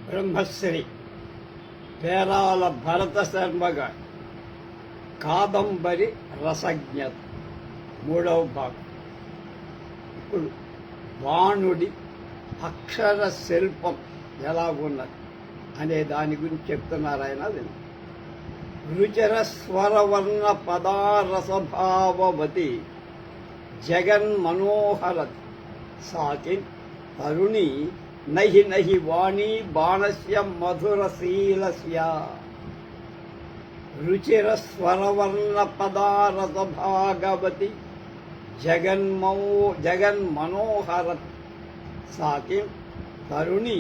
బ్రహ్మశ్రీ పేరాల భరత శర్మగా కాదంబరి రసజ్ఞత మూడవ భాగం. ఇప్పుడు బాణుడి అక్షర శిల్పం ఎలా ఉన్నది అనే దాని గురించి చెప్తున్నారు ఆయన. విను. రుచిర స్వరవర్ణ పదారసభావవతి జగన్మనోహరతి సాకి తరుణి నహి నహి వాణి బాణస్య మధురశీలస్య. రుచిర స్వరవర్ణ పదారసభాగవతి జగన్మనోహరతి సాకి తరుణి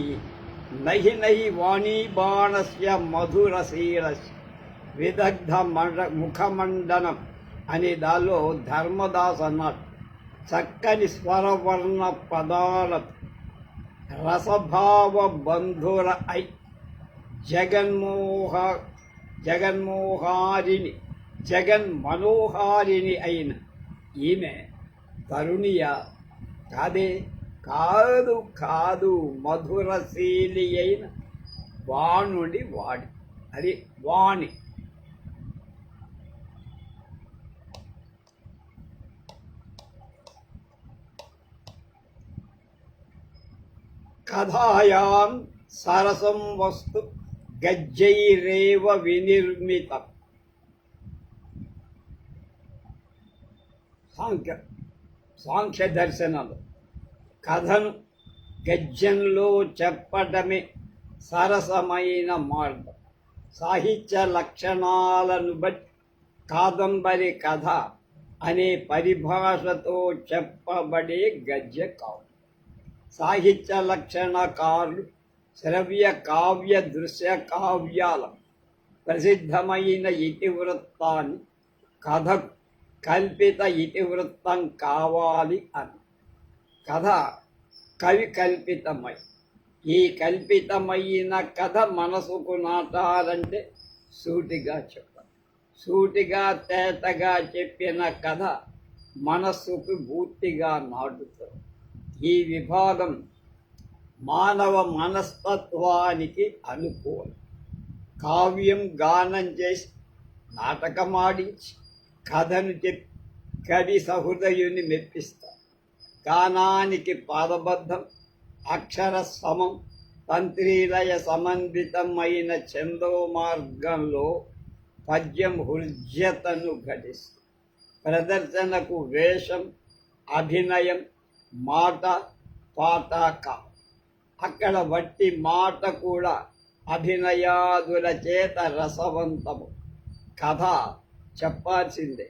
నహి నహి వాణి బాణస్య మధురశీలస్య. విదగ్ధ ముఖమండనం అనే దానిలో ధర్మదాస్ అన్నాడు, చక్కని స్వరవర్ణ పదాల రసభావ బంధుర ఐ జగన్మనోహారిణి అయిన ఈమె తరుణియ కాదు మధురశీలి అయిన వాణుడి వాడి. అది వాణి. కథాయాం సరసం వస్తు గజ్జైరేవ వినిర్మితం. సాంఖ్య దర్శనాలు కథను గజ్జంలో చెప్పటమే సరసమైన మార్గం. సాహిత్య లక్షణాలను బట్టి కాదంబరి కథ అనే పరిభాషతో చెప్పబడే గద్య కావ్యం. సాహిత్య లక్షణకారులు శ్రవ్య కావ్య దృశ్య కావ్యాల ప్రసిద్ధమైన ఇతివృత్తాన్ని కథకు కల్పిత ఇతివృత్తం కావాలి అని. కథ కవి కల్పితమై ఈ కల్పితమైన కథ మనసుకు నాటాలంటే సూటిగా చెప్పాలి. సూటిగా తేటగా చెప్పిన కథ మనస్సుకు పూర్తిగా నాటుతుంది. ఈ విభాగం మానవ మనస్తత్వానికి అనుకూలం. కావ్యం గానం చేసి నాటకమాడించి కథను చెప్పి కవి సహృదయుని మెప్పిస్తారు. గానానికి పాదబద్ధం అక్షర సమం తంత్రీలయ సమన్వితమైన ఛందో మార్గంలో పద్యం హృజ్యతను ఘటిస్తుంది. ప్రదర్శనకు వేషం, అభినయం, మాట, పాట అక్కడ వట్టి మాట కూడా అభినయాదుల చేత రసవంతము. కథ చెప్పాల్సిందే.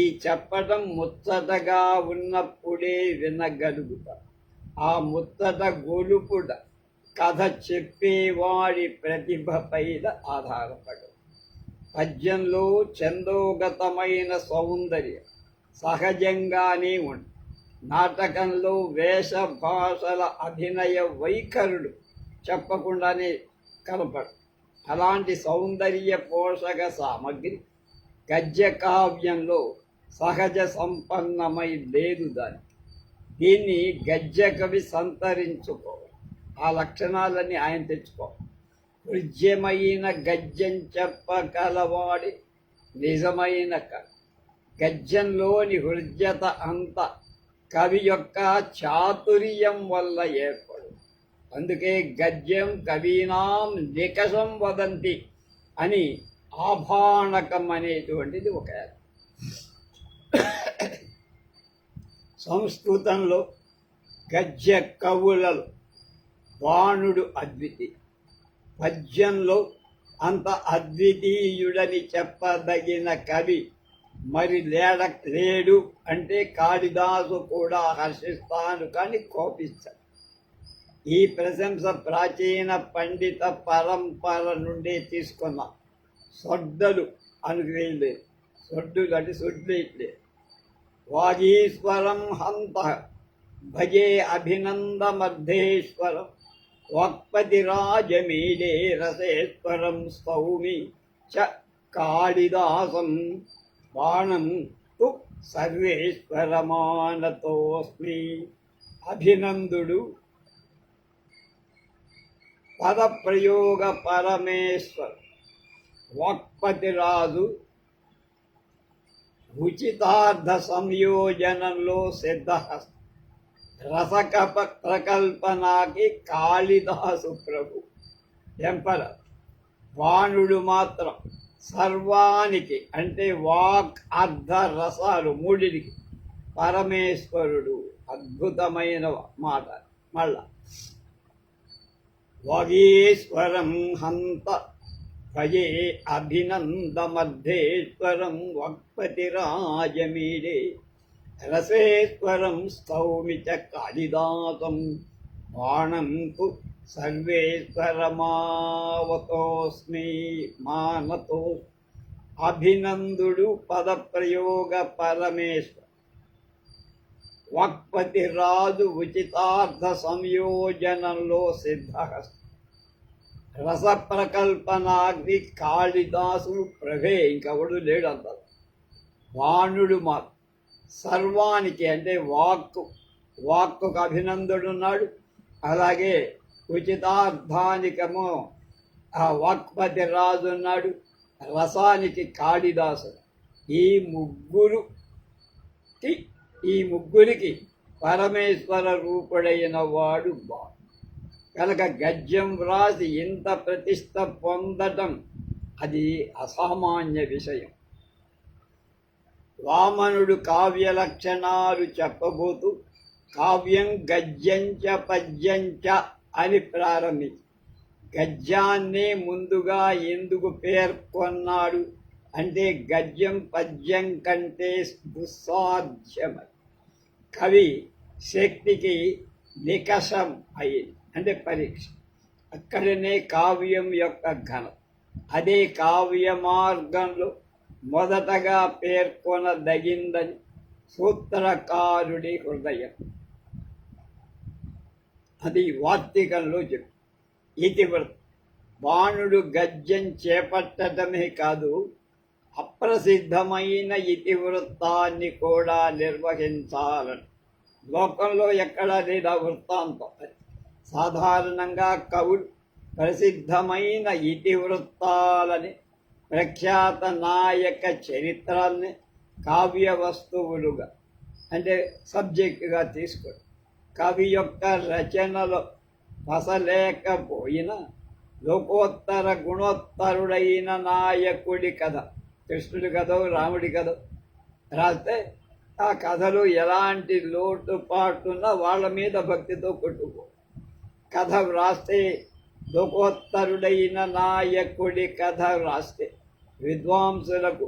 ఈ చెప్పటం ముచ్చటగా ఉన్నప్పుడే వినగలుగుతా. ఆ ముచ్చట గొలుపుడ కథ చెప్పేవాడి ప్రతిభ పైన ఆధారపడు. పద్యంలో ఛందోగతమైన సౌందర్యం సహజంగానే ఉంది. నాటకంలో వేషభాషల అభినయ వైఖరుడు చెప్పకుండానే కలపడు. అలాంటి సౌందర్య పోషక సామగ్రి గద్య కావ్యంలో సహజ సంపన్నమై లేదు. దీన్ని గద్య కవి సంతరించుకోవాలి. ఆ లక్షణాలన్నీ ఆయన తెచ్చుకోవాలి. హృజ్యమైన గద్యం చెప్పగలవాడి నిజమైన కవి. గద్యంలోని హృజ్యత అంతా కవి యొక్క చాతుర్యం వల్ల ఏర్పడు. అందుకే గద్యం కవీనాం నికషం వదంతి అని ఆభాణకం అనేటువంటిది ఒక. సంస్కృతంలో గద్య కవులలో బాణుడు అద్వితీయ. పద్యంలో అంత అద్వితీయుడని చెప్పదగిన కవి మరి లేడు అంటే కాళిదాసు కూడా హర్షిస్తాను కానీ కోపిస్తాడు. ఈ ప్రశంస ప్రాచీన పండిత పరంపర నుండి తీసుకున్న సొడ్డలు అనుగ్రహించలేదు. సొడ్డులు అంటే సొడ్లేట్లేదు. వాగీశ్వరం హంత భజే అభినందమర్ధేశ్వరం వాక్పతిరాజమీడే రసేశ్వరం స్తౌమి చ కాళిదాసం బాణం తు సర్వేశ్వరమానతోస్మి. అభినందుడు పదప్రయోగ పరమేశ్వర వాక్పతిరాజు ఉచితార్థ సంయోజనంలో సిద్ధహస్త రసకప ప్రకల్పనాకి కాళిదాసు ప్రభు ఎంపరర్. బాణుడు మాత్రం సర్వానికి అంటే వాక్ అర్ధ రసాలు మూడిటికి పరమేశ్వరుడు. అద్భుతమైన మాట. మళ్ళా వాగీశ్వరం హంత భజే అభినందమధ్యేశ్వరం వక్పతిరాజమీడే రసేశ్వరం స్తౌమి చ కాళిదాసం బాణం తు సర్వేశ్వరమావతోస్మి మానతో. అభినందుడు పదప్రయోగ పరమేశ్వర వాక్పతిరాజు ఉచితార్థ సంయోజనంలో సిద్ధహస్త రస ప్రకల్పనాగ్ని కాళిదాసు ప్రభే. ఇంకెవడు లేడు అంటారు. బాణుడు మాత్రం సర్వానికి అంటే వాక్కు అభినందుడున్నాడు. అలాగే ఉచితార్థానికము ఆ వాక్పతి రాజు ఉన్నాడు. రసానికి కాళిదాసు. ఈ ముగ్గురికి పరమేశ్వర రూపుడైన వాడు బాణుడు. కనుక గద్యం వ్రాసి ఇంత ప్రతిష్ట పొందటం అది అసామాన్య విషయం. వామనుడు కావ్య లక్షణాలు చెప్పబోతూ కావ్యం గద్యంచ పద్యంచ అని ప్రారంభించి గద్యాన్నే ముందుగా ఎందుకు పేర్కొన్నాడు అంటే గద్యం పద్యం కంటే దుస్సాధ్యమని కవి శక్తికి నికషం అయింది అంటే పరీక్ష. అక్కడనే కావ్యం యొక్క ఘనం. అదే కావ్య మార్గంలో మొదటగా పేర్కొనదగిందని సూత్రకారుడి హృదయం. అది వార్తికంలో చెప్పు. ఇతివృత్తం బాణుడు గద్యం చేపట్టడమే కాదు, అప్రసిద్ధమైన ఇతివృత్తాన్ని కూడా నిర్వహించాలని. లోకంలో ఎక్కడా లేదా వృత్తాంతం. సాధారణంగా కవులు ప్రసిద్ధమైన ఇతివృత్తాలని ప్రఖ్యాత నాయక చరిత్రల్ని కావ్య వస్తువులుగా అంటే సబ్జెక్టుగా తీసుకోండి. కవి యొక్క రచనలో పసలేకపోయినా లోకోత్తర గుణోత్తరుడైన నాయకుడి కథ, కృష్ణుడి కథో రాముడి కథో రాస్తే ఆ కథలు ఎలాంటి లోటుపాటున్నా వాళ్ళ మీద భక్తితో కొట్టుకో. కథ వ్రాస్తే లోకోత్తరుడైన నాయకుడి కథ వ్రాస్తే విద్వాంసులకు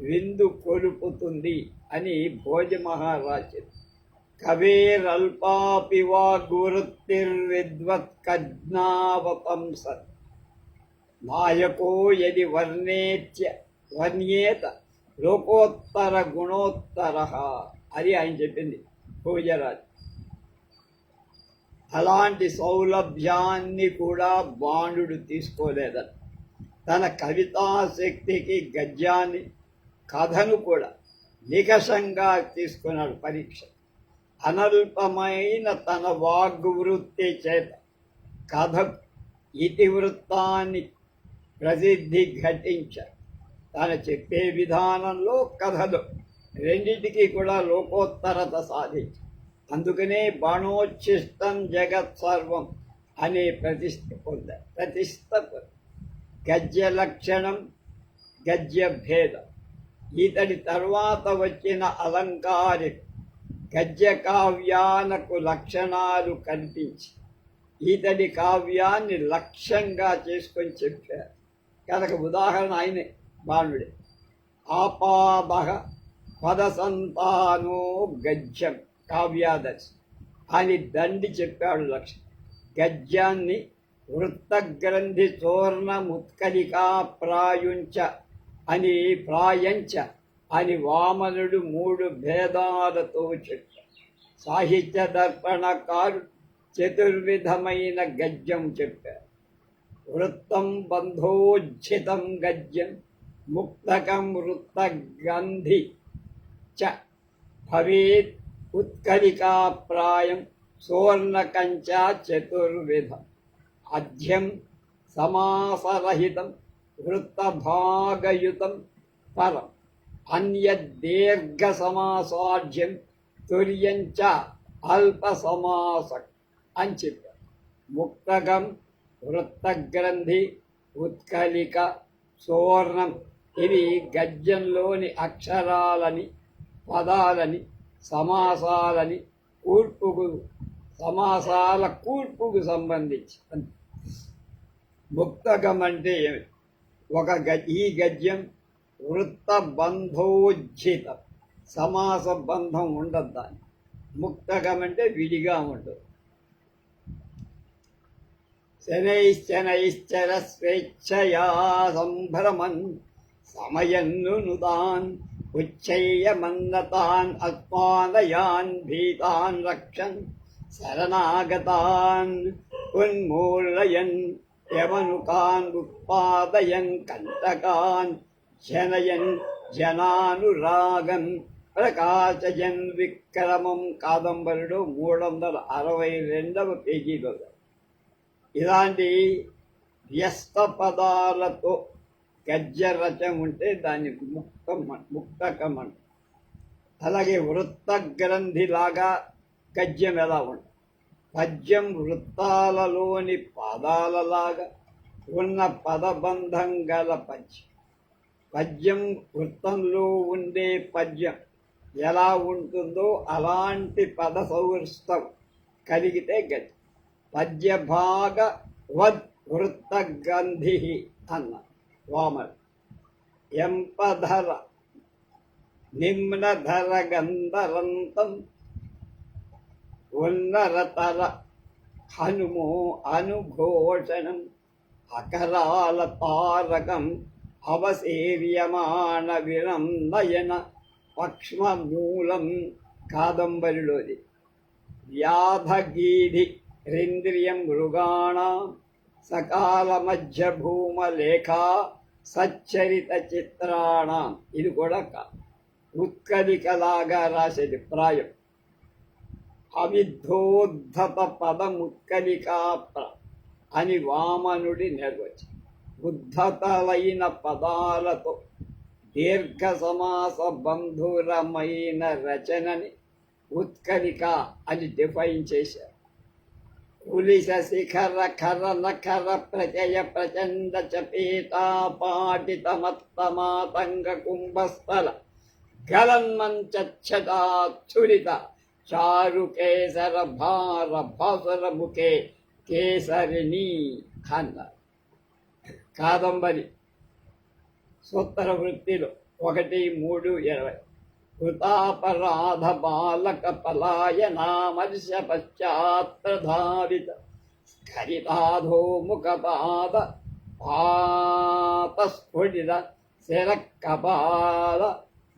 విందు కొలుపుతుంది అని భోజ మహారాజు. కవేరల్పాపి వా గురుతిర్విద్వత్కజ్ఞావతంసత్ నాయకో యది వర్ణేత లోకోత్తర గుణోత్తర అని ఆయన చెప్పింది భోజరాజు. అలాంటి సౌలభ్యాన్ని కూడా బాణుడు తీసుకోలేదట. తన కవితాశక్తికి గద్యాన్ని కథను కూడా నికషంగా తీసుకున్నాడు పరీక్ష. అనల్పమైన తన వాగ్వృత్తి చేత కథ ఇతివృత్తాన్ని ప్రసిద్ధి ఘటించాడు. తను చెప్పే విధానంలో కథలో రెండింటికి కూడా లోకోత్తరత సాధించాడు. అందుకనే బాణోచ్ఛిష్టం జగత్ సర్వం అనే ప్రతిష్ట పొందాడు. గద్య లక్షణం, గద్య భేదం. ఇతడి తర్వాత వచ్చిన అలంకారి గద్య కావ్యాలకు లక్షణాలు కల్పించి ఇతడి కావ్యాన్ని లక్ష్యంగా చేసుకొని చెప్పారు. కనుక ఉదాహరణ ఆయనే బాణుడే. ఆపాదహ పదసంతానో గద్యం కావ్యాదర్శి అని దండి చెప్పాడు లక్ష్యం. గద్యాన్ని వృత్తగ్రంథి చోర్ణముత్కలికా ప్రాయంచ అని వామనుడు 3 భేదాలతో చెప్పాడు. సాహిత్య దర్పణకారు చతుర్విధమైన గద్యం చెప్పారు. వృత్తం బంధోజ్జితం గద్యం ముక్తకం వృత్తగంధి చ భవేత్ ఉత్కలికాప్రాయం సువర్ణకంచ చతుర్విధం. అధ్యం సమాసరహితం వృత్తభాగయుతం పరం అన్యదీర్ఘ సమాసాఢ్యం తుర్యంచ అల్ప సమాసక్ అని చెప్పారు. ముక్తకం, వృత్తగ్రంథి, ఉత్కలిక, సువర్ణం ఇవి గద్యంలోని అక్షరాలని, పదాలని, సమాసాల కూర్పుకు సంబంధించి. ముక్తకం అంటే ఏమి? ఈ గద్యం వృత్తబంధోజ్జితం, సమాస బంధం ఉండదు. దాన్ని ముక్తకం అంటే విడిగా ఉండదు. శనైశ్చర స్వేచ్ఛయా సంభ్రమన్ సమయన్ను నుదాన్ ఉచ్చయ్యమన్నతాన్ ఆత్మానయాన్ భీతాన్ రక్షన్ శరణాగతాన్ ఉన్మూలయన్ యమనుకాన్ ఉత్పాదయన్ కంటకాన్ జనయన్ జనానురాగన్ ప్రకాశయన్ విక్రమం. కాదంబరిలో 362వ పేజీలో. ఇలాంటి వ్యస్త పదాలతో గద్య రచన ఉంటే దాన్ని ముక్తకం అంట. అలాగే వృత్త గ్రంథిలాగా గద్యం ఎలా ఉంటుంది? పద్యం వృత్తాలలోని పాదాలలాగా ఉన్న పదబంధం గల పద్యం. పద్యం వృత్తంలో ఉండే పద్యం ఎలా ఉంటుందో అలాంటి పద సౌష్ఠవం కలిగితే గద్యం. పద్యభాగ వద్ వృత్తగంధి అన్న వామన్. ఎంపధర నిమ్నధర గంధరంతం ఉన్నరతర హనుమో అనుఘోషణం అకరాల తారకం అవసేర్యమాణ వినందయన పక్ష్మమూలం. కాదంబరిలోది. వ్యాధగీధి రింద్రియం మృగాణం సకాల మధ్య భూమలేఖా సచ్చరిత చిత్రాణం. ఇది కూడా ఉత్కలికలాగా రాసేది ప్రాయం. అవిద్ధోద్ధత పదముత్కలికా అని వామనుడి నిర్వచనం. ఉద్ధతలైన పదాలతో దీర్ఘ సమాస బంధురమైన రచనని ఉత్కలిక అని డిఫైన్ చేశారు. కులిశ శిఖర ఖర నఖర ప్రచయ ప్రచండ చపేతా పాటిత మత్తమాతంగ కుంభస్థల గలన్మంచక్షతాచ్ఛురిత చారు కేసర భార భాసుర ముఖే కేసరిణి అన్నారు. కాదంబరి సూత్ర వృత్తిలో 1-3-20 కృతాపరాధ బాలక పలాయనామర్ష పశ్చాత్ప్రధావిత స్ఖలితాధో ముఖపాద పాతస్ఫుటిత శిరకపాల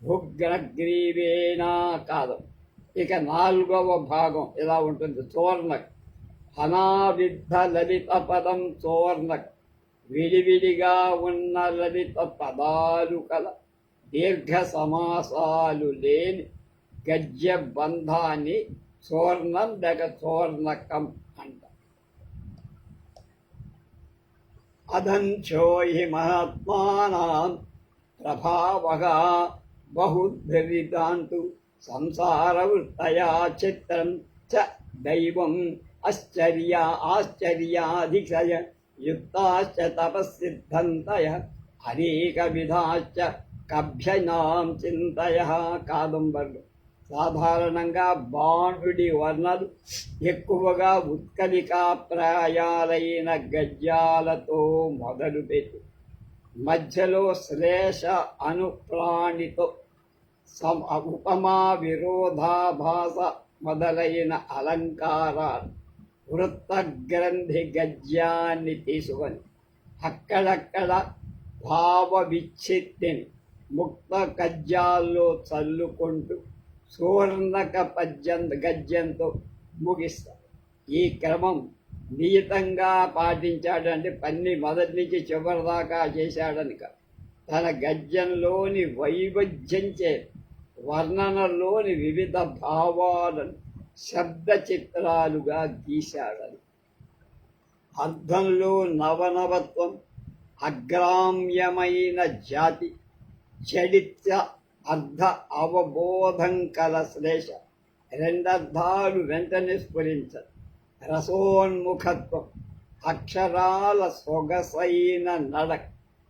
భుగ్రగ్రీవేనా. కాదం. ఇక 4వ భాగం ఇలా ఉంటుంది. చోర్ణక్ అనావిద్ధ లలిత పదం చోర్ణక్. విడివిడిగా ఉన్న లలిత పదాలు కల దీర్ఘ సమాసాలు లేని గద్య బంధాన్ని చోర్ణం లేక చోర్ణకం అంట. అదంచో హి మహాత్మానాం ప్రభావగా బహుద్భిరితాంతు సంసార వృత్తయా చిత్రం చ దైవం ఆశ్చర్యాధిశయ యుక్తాశ్చ తపస్సిద్ధంతయ అనేక విధాశ్చ కభ్యనాం చింతయ. కాదంబరులు సాధారణంగా బాణుడి వర్ణలు ఎక్కువగా ఉత్కలికాప్రాయాలైన గద్యాలతో మొదలుపెట్టి మధ్యలో శ్లేష అనుప్రాణితో ఉపమా విరోధాభాస మొదలైన అలంకారాలు వృత్తగ్రంథి గద్యాన్ని తీసుకొని అక్కడక్కడ భావ విచ్ఛిత్తిని ముక్త గద్యాల్లో చల్లుకుంటూ సువర్ణక గద్యంతో ముగిస్తారు. ఈ క్రమం నియతంగా పాటించాడంటే పన్ని మొదటి నుంచి చివరి దాకా చేశాడని కాదు. తన గద్యంలోని వైవిధ్యంచే వర్ణనలోని వివిధ భావాలను శబ్ద చిత్రాలుగా గీశాడని. అర్థంలో నవనవత్వం, అగ్రామ్యమైన జాతి, చడిత్య అర్థ అవబోధం కల శ్లేష, రెండర్థాలు వెంటనే స్ఫురించదు. రసోన్ముఖత్వం, అక్షరాల సొగసైన నడక,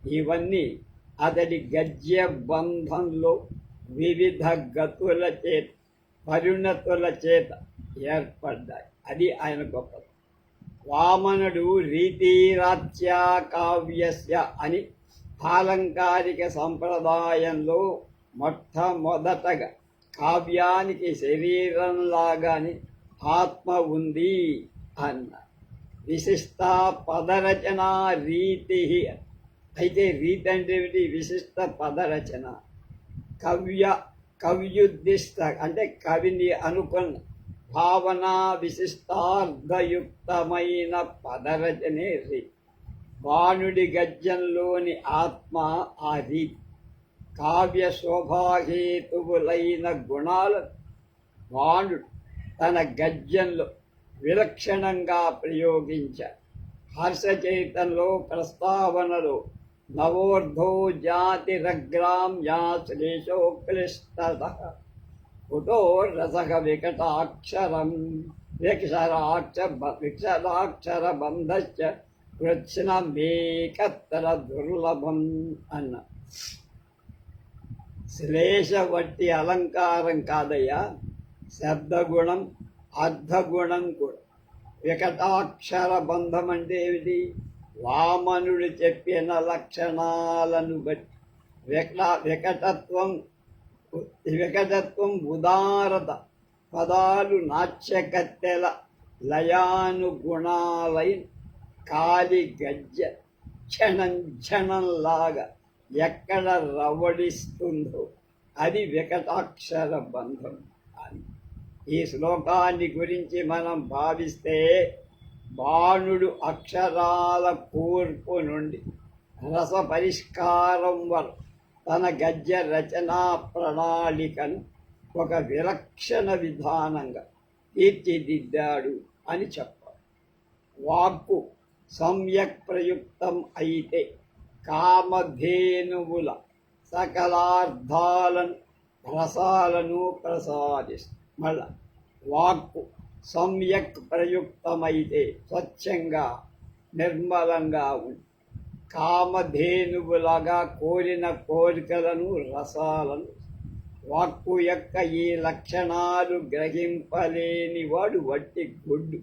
ఇవన్నీ అతడి గద్య బంధంలో వివిధ గతుల చేత పరిణతుల చేత ఏర్పడ్డాయి. అది ఆయన గొప్పది. వామనుడు రీతిరాత్యా కావ్యస్య అని ఆలంకారిక సంప్రదాయంలో మొట్టమొదటగా కావ్యానికి శరీరంలాగానే ఆత్మ ఉంది అన్న విశిష్ట పదరచన రీతి. అయితే రీతి అంటే ఏమిటి? విశిష్ట పదరచన. కవ్యుద్దిష్ట అంటే కవిని అనుకున్న భావన విశిష్టార్థయుక్తమైన పదరచనే రీతి. బాణుడి గద్యంలోని ఆత్మ ఆ రీతి. కావ్య శోభాహేతువులైన గుణాలను బాణుడు తన గద్యంలో విలక్షణంగా ప్రయోగించారు. హర్షచైతంలో ప్రస్తావనలో నవోర్ధో జాతిరగ్రామ్యా శ్లేషోక్లిష్టత కుటో రసక విక్షరాక్షర బంధశ్చ కృత్స్నమేకత్తర దుర్లభం అన్న. శ్లేష వట్టి అలంకారం కాదయ్యా, శబ్దగుణం అర్ధగుణం కూడా. వికటాక్షర బంధం అంటే ఏమిటి? వామనుడు చెప్పిన లక్షణాలను బట్టి వికటత్వం ఉదారత, పదాలు నాట్యకత్తెల లయానుగుణాలైన కాలి గజ్జ క్షణంలాగా ఎక్కడ రవడిస్తుందో అది వికటాక్షర బంధం అని. ఈ శ్లోకాన్ని గురించి మనం భావిస్తే బాణుడు అక్షరాల కూర్పు నుండి రస పరిష్కారం వరకు తన గద్య రచనా ప్రణాళికను ఒక విలక్షణ విధానంగా తీర్చిదిద్దాడు అని చెప్పాలి. వాక్కు సమ్యక్ ప్రయుక్తం అయితే కామధేనువుల సకలార్థాలను రసాలను ప్రసాదిస్తుంది. మళ్ళా వాక్కు సమ్యక్ ప్రయుక్తమైతే స్వచ్ఛంగా నిర్మలంగా ఉంది. కామధేనువులాగా కోరిన కోరికలను రసాలను. వాక్కు యొక్క ఈ లక్షణాలు గ్రహింపలేని వాడు వట్టి గుడ్డు.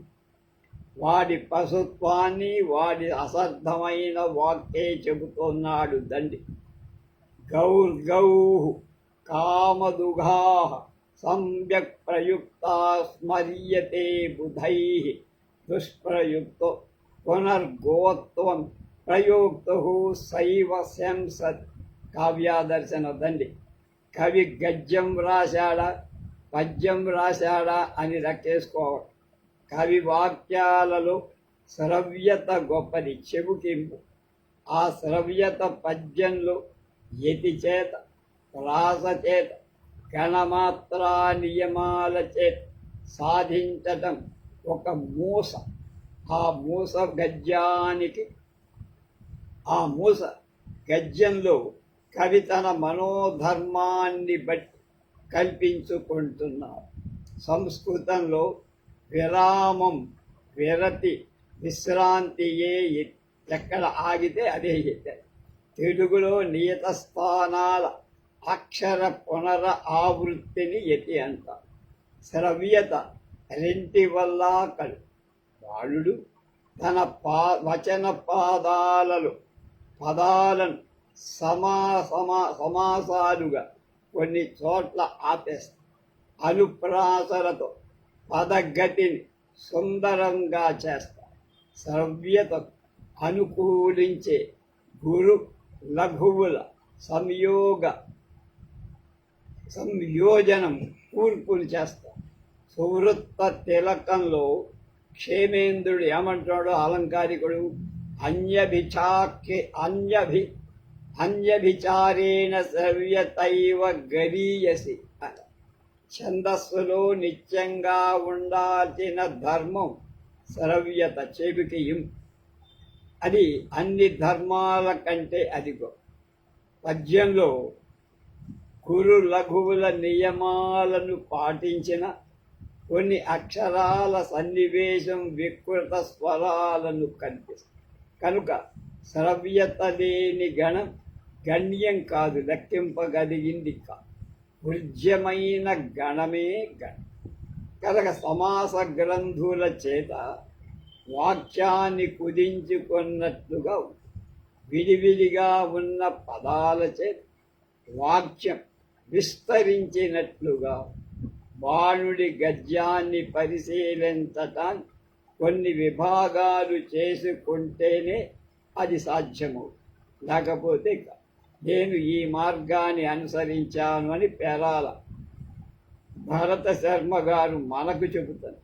వాడి పశుత్వాన్ని వాడి అసర్థమైన వాక్కే చెబుతున్నాడు దండి. గౌర్గౌః కామదుఘాః సమ్యక్ ప్రయుక్తా స్మర్యతే బుధైః దుష్ప్రయుక్తో పునర్గోత్వం ప్రయోక్తః శైవ శంసత్. కావ్యాదర్శన దండి. కవి గద్యం రాశాడా పద్యం రాశాడా అని లెక్కేసుకోవాలి. కవి వాక్యాలలో శ్రవ్యత గొప్పది, చెబుకింపు. ఆ శ్రవ్యత పద్యంలో యతి చేత, ప్రాస చేత, గణమాత్రా నియమాల చేత సాధించటం ఒక మూస. ఆ మూస గద్యంలో కవి తన మనోధర్మాన్ని బట్టి కల్పించుకుంటున్నారు. సంస్కృతంలో విరామం, విరతి, విశ్రాంతియే ఎక్కడ ఆగితే అదే ఎత్తారు. తెలుగులో నియత స్థానాల అక్షర పునర ఆవృత్తిని యతి అంటారు. శ్రవ్యత రెంటి వల్ల కలు. బాలుడు తన వచన పదాలను సమాసాలుగా కొన్ని చోట్ల ఆపేస్తారు. అనుప్రాసలతో పదగతిని సుందరంగా చేస్తారు. శ్రవ్యతకు అనుకూలించే గురు లఘువుల సంయోజనం కూర్పులు చేస్తారు. సువృత్త తిలకంలో క్షేమేంద్రుడు ఏమంటాడు అలంకారికుడు? అన్యభిచారేణ శ్రవ్యతైవ గరీయసి. ఛందస్సులో నిత్యంగా ఉండాల్సిన ధర్మం శ్రవ్యత, చెవికి అది అన్ని ధర్మాల కంటే అదిగో. పద్యంలో కురు లఘువుల నియమాలను పాటించిన కొన్ని అక్షరాల సన్నివేశం వికృత స్వరాలను కనిపిస్తుంది. కనుక శ్రవ్యత లేని గణం గణ్యం కాదు, లెక్కింపగలిగింది కాదు. వృజ్యమైన గణమే గణం. కనుక సమాస గ్రంథుల చేత వాక్యాన్ని కుదించుకున్నట్లుగా విడివిడిగా ఉన్న పదాల చేత వాక్యం విస్తరించినట్లుగా బాణుడి గద్యాన్ని పరిశీలించటానికి కొన్ని విభాగాలు చేసుకుంటేనే అది సాధ్యము. లేకపోతే నేను ఈ మార్గాన్ని అనుసరించాను అని పేరాల భరత శర్మ గారు మనకు చెబుతారు.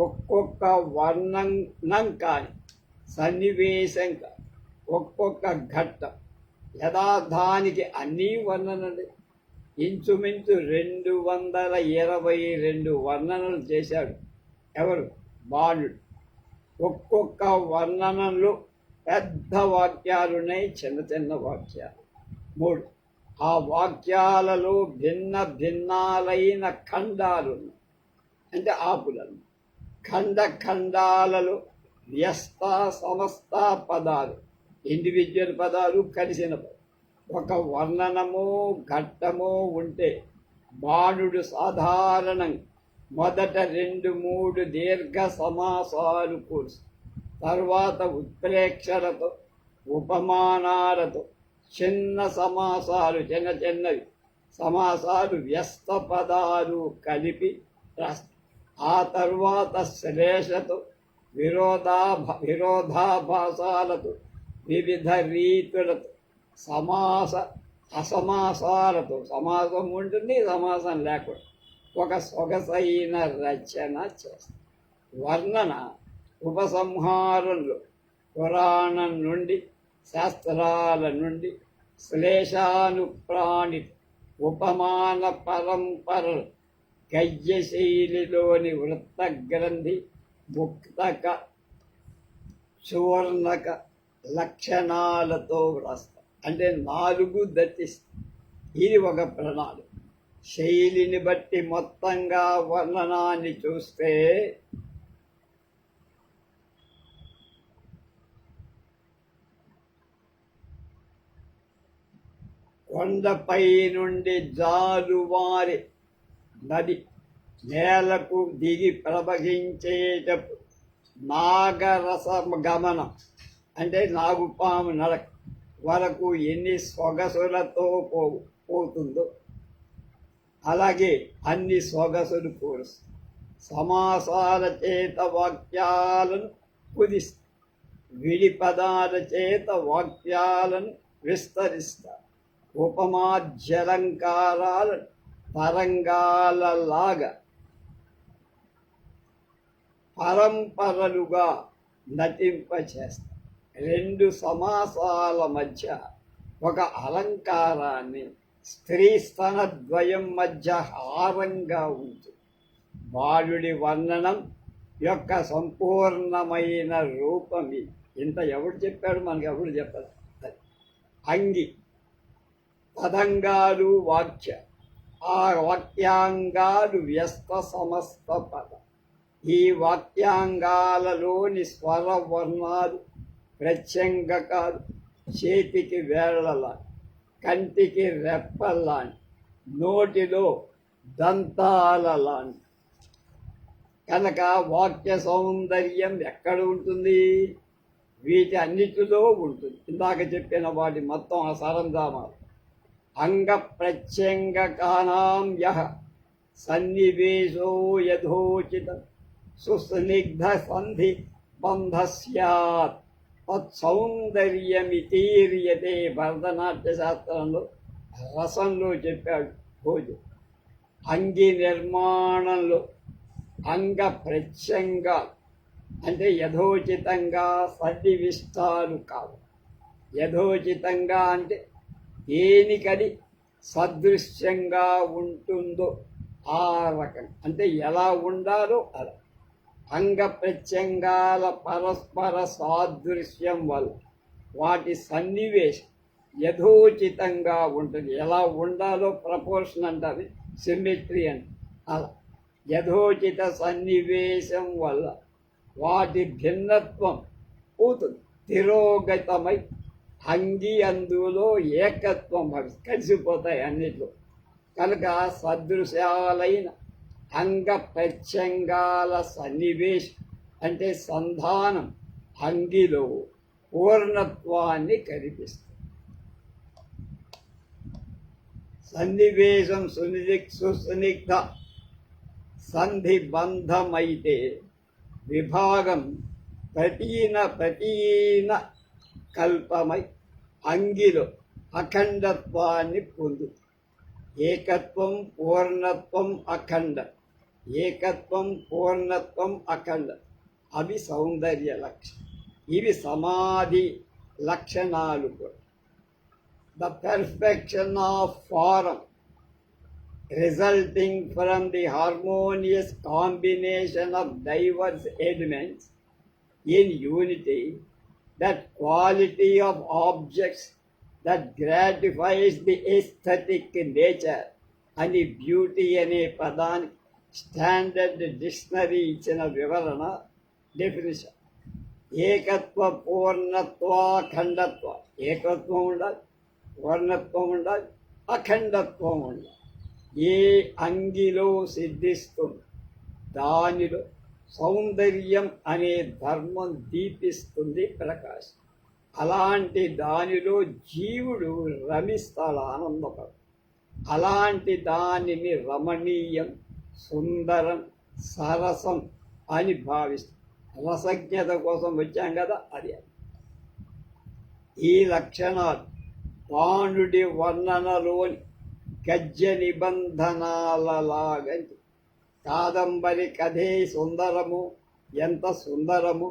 ఒక్కొక్క వర్ణనం కానీ సన్నివేశం కానీ ఒక్కొక్క ఘట్టం యథార్థానికి అన్నీ వర్ణనలే. ఇంచుమించు 222 వర్ణనలు చేశాడు ఎవరు? బాణుడు. ఒక్కొక్క వర్ణనలో పెద్ద వాక్యాలున్నాయి, చిన్న చిన్న వాక్యాలు 3. ఆ వాక్యాలలో భిన్న భిన్నాలైన ఖండాలు అంటే ఆపులను. ఖండాలలో వ్యస్త సమస్త పదాలు, ఇండివిజువల్ పదాలు, కలిసిన పదాలు. ఒక వర్ణనమో ఘట్టమో ఉంటే బాణుడు సాధారణంగా మొదట 2-3 దీర్ఘ సమాసాలు కూర్చు, తర్వాత ఉత్ప్రేక్షలతో ఉపమానాలతో చిన్న సమాసాలు, చిన్నవి సమాసాలు, వ్యస్త పదాలు కలిపి రాస్తారు. ఆ తర్వాత శ్లేషతో విరోధాభాసాలతో వివిధ రీతులతో అసమాసాలతో, సమాసం ఉంటుంది సమాసం లేకుండా ఒక సొగసైన రచన చేస్తారు. వర్ణన ఉపసంహారంలో పురాణం నుండి, శాస్త్రాల నుండి, శ్లేషానుప్రాణి ఉపమాన పరంపరలు, గద్యశైలిలోని వృత్తగ్రంథి, ముక్తక, చూర్ణక లక్షణాలతో వ్రాస్తారు. అంటే 4 దర్శిస్తారు. ఇది ఒక ప్రణాళిక. శైలిని బట్టి మొత్తంగా వర్ణనాన్ని చూస్తే కొండపై నుండి జాలువారి నది నేలకు దిగి ప్రవహించేటప్పుడు నాగరస గమనం అంటే నాగుపాము నడక వరకు ఎన్ని సొగసులతో పోతుందో అలాగే అన్ని సొగసులు కూరుస్తుంది. సమాసాల చేత వాక్యాలను కుదిస్తారు, విడి పదాల చేత వాక్యాలను విస్తరిస్తారు. ఉపమాధ్యలంకారాలను తరంగాలలాగా పరంపరలుగా నటింపచేస్తారు. 2 సమాసాల మధ్య ఒక అలంకారాన్ని స్త్రీ స్తనద్వయం మధ్య హారంగా ఉంటుంది. బాలుడి వర్ణనం యొక్క సంపూర్ణమైన రూపం ఇంత ఎవడు చెప్పాడు? మనకు ఎవడు చెప్పారు? అంగి పదంగాలు వాక్య, ఆ వాక్యాంగాలు వ్యస్త సమస్త పద. ఈ వాక్యాంగాలలోని స్వర వర్ణాలు ప్రత్యంగకాలు చేతికి వేళ్లలాంటి, కంటికి రెప్పల్లాంటి, నోటిలో దంతాలలాంటి. కనుక వాక్య సౌందర్యం ఎక్కడ ఉంటుంది? వీటి అన్నిటిలో ఉంటుంది. ఇందాక చెప్పిన వాటి మొత్తం ఆ సరంజామాలు. అంగ ప్రత్యంగకానాం యః సన్నివేశో యథోచిత సుస్నిగ్ధ సంధి బంధ స్యాత్ తత్సౌందర్యమితీర్యతే. భరతనాట్య శాస్త్రంలో రసంలో చెప్పాడు భోజు. అంగి నిర్మాణంలో అంగ ప్రత్యంగాలు అంటే యథోచితంగా సన్నివిష్టాలు కావు. యథోచితంగా అంటే దేనికది సదృశ్యంగా ఉంటుందో ఆ రకం, అంటే ఎలా ఉండాలో అలా. అంగ ప్రత్యంగాల పరస్పర సాదృశ్యం వల్ల వాటి సన్నివేశం యథోచితంగా ఉంటుంది. ఎలా ఉండాలో ప్రపోర్షన్ అంటారు, సిమెట్రీ అంటే. అలా యథోచిత సన్నివేశం వల్ల వాటి భిన్నత్వం పోతుంది, తిరోగతమై అంగి అందులో ఏకత్వం కలిసిపోతాయి అన్నిట్లో. కనుక సదృశాలైన అంగ ప్రత్యంగాల సన్నివేశం అంటే సంధానం అంగిలో పూర్ణత్వాన్ని కనిపిస్తుంది. సన్నివేశం సుస్నిగ్ధ సంధిబంధమైతే విభాగం ప్రతీన కల్పమై అంగిలో అఖండత్వాన్ని పొందుతుంది. ఏకత్వం పూర్ణత్వం అఖండ, ఏకత్వం పూర్ణత్వం అఖండ అవి సౌందర్య లక్షణం. ఇవి సమాధి లక్షణాలు కూడా. The perfection of form resulting from the harmonious combination of diverse elements in unity, that quality of objects that gratifies the aesthetic nature అని బ్యూటీ అనే పదానికి స్టాండర్డ్ డిక్షనరీ ఇచ్చిన వివరణ, డెఫినిషన్. ఏకత్వ పూర్ణత్వ అఖండత్వ. ఏకత్వం ఉండాలి, పూర్ణత్వం ఉండాలి, అఖండత్వం ఉండాలి. ఏ అంగిలో సిద్ధిస్తుంది దానిలో సౌందర్యం అనే ధర్మం దీపిస్తుంది, ప్రకాశం. అలాంటి దానిలో జీవుడు రమిస్తాడు, ఆనందపడు. అలాంటి దానిని రమణీయం, సుందరం, సరసం అని భావిస్తాం. రసజ్ఞత కోసం వచ్చాం కదా, అది. ఈ లక్షణాలు బాణుడి వర్ణనలోని గజ్య నిబంధనాలలాగంటి. కాదంబరి కథే సుందరము, ఎంత సుందరము,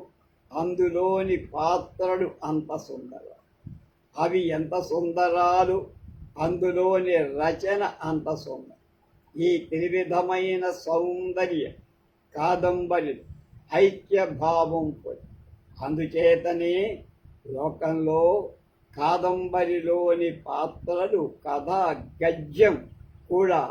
అందులోని పాత్రలు అంత సుందరం. అవి ఎంత సుందరాలు, అందులోని రచన అంత సుందరం. ఈ త్రివిధమైన సౌందర్య కాదంబరి ఐక్యభావం పొంది. అందుచేతనే లోకంలో కాదంబరిలోని పాత్రలు, కథ, గద్యం కూడా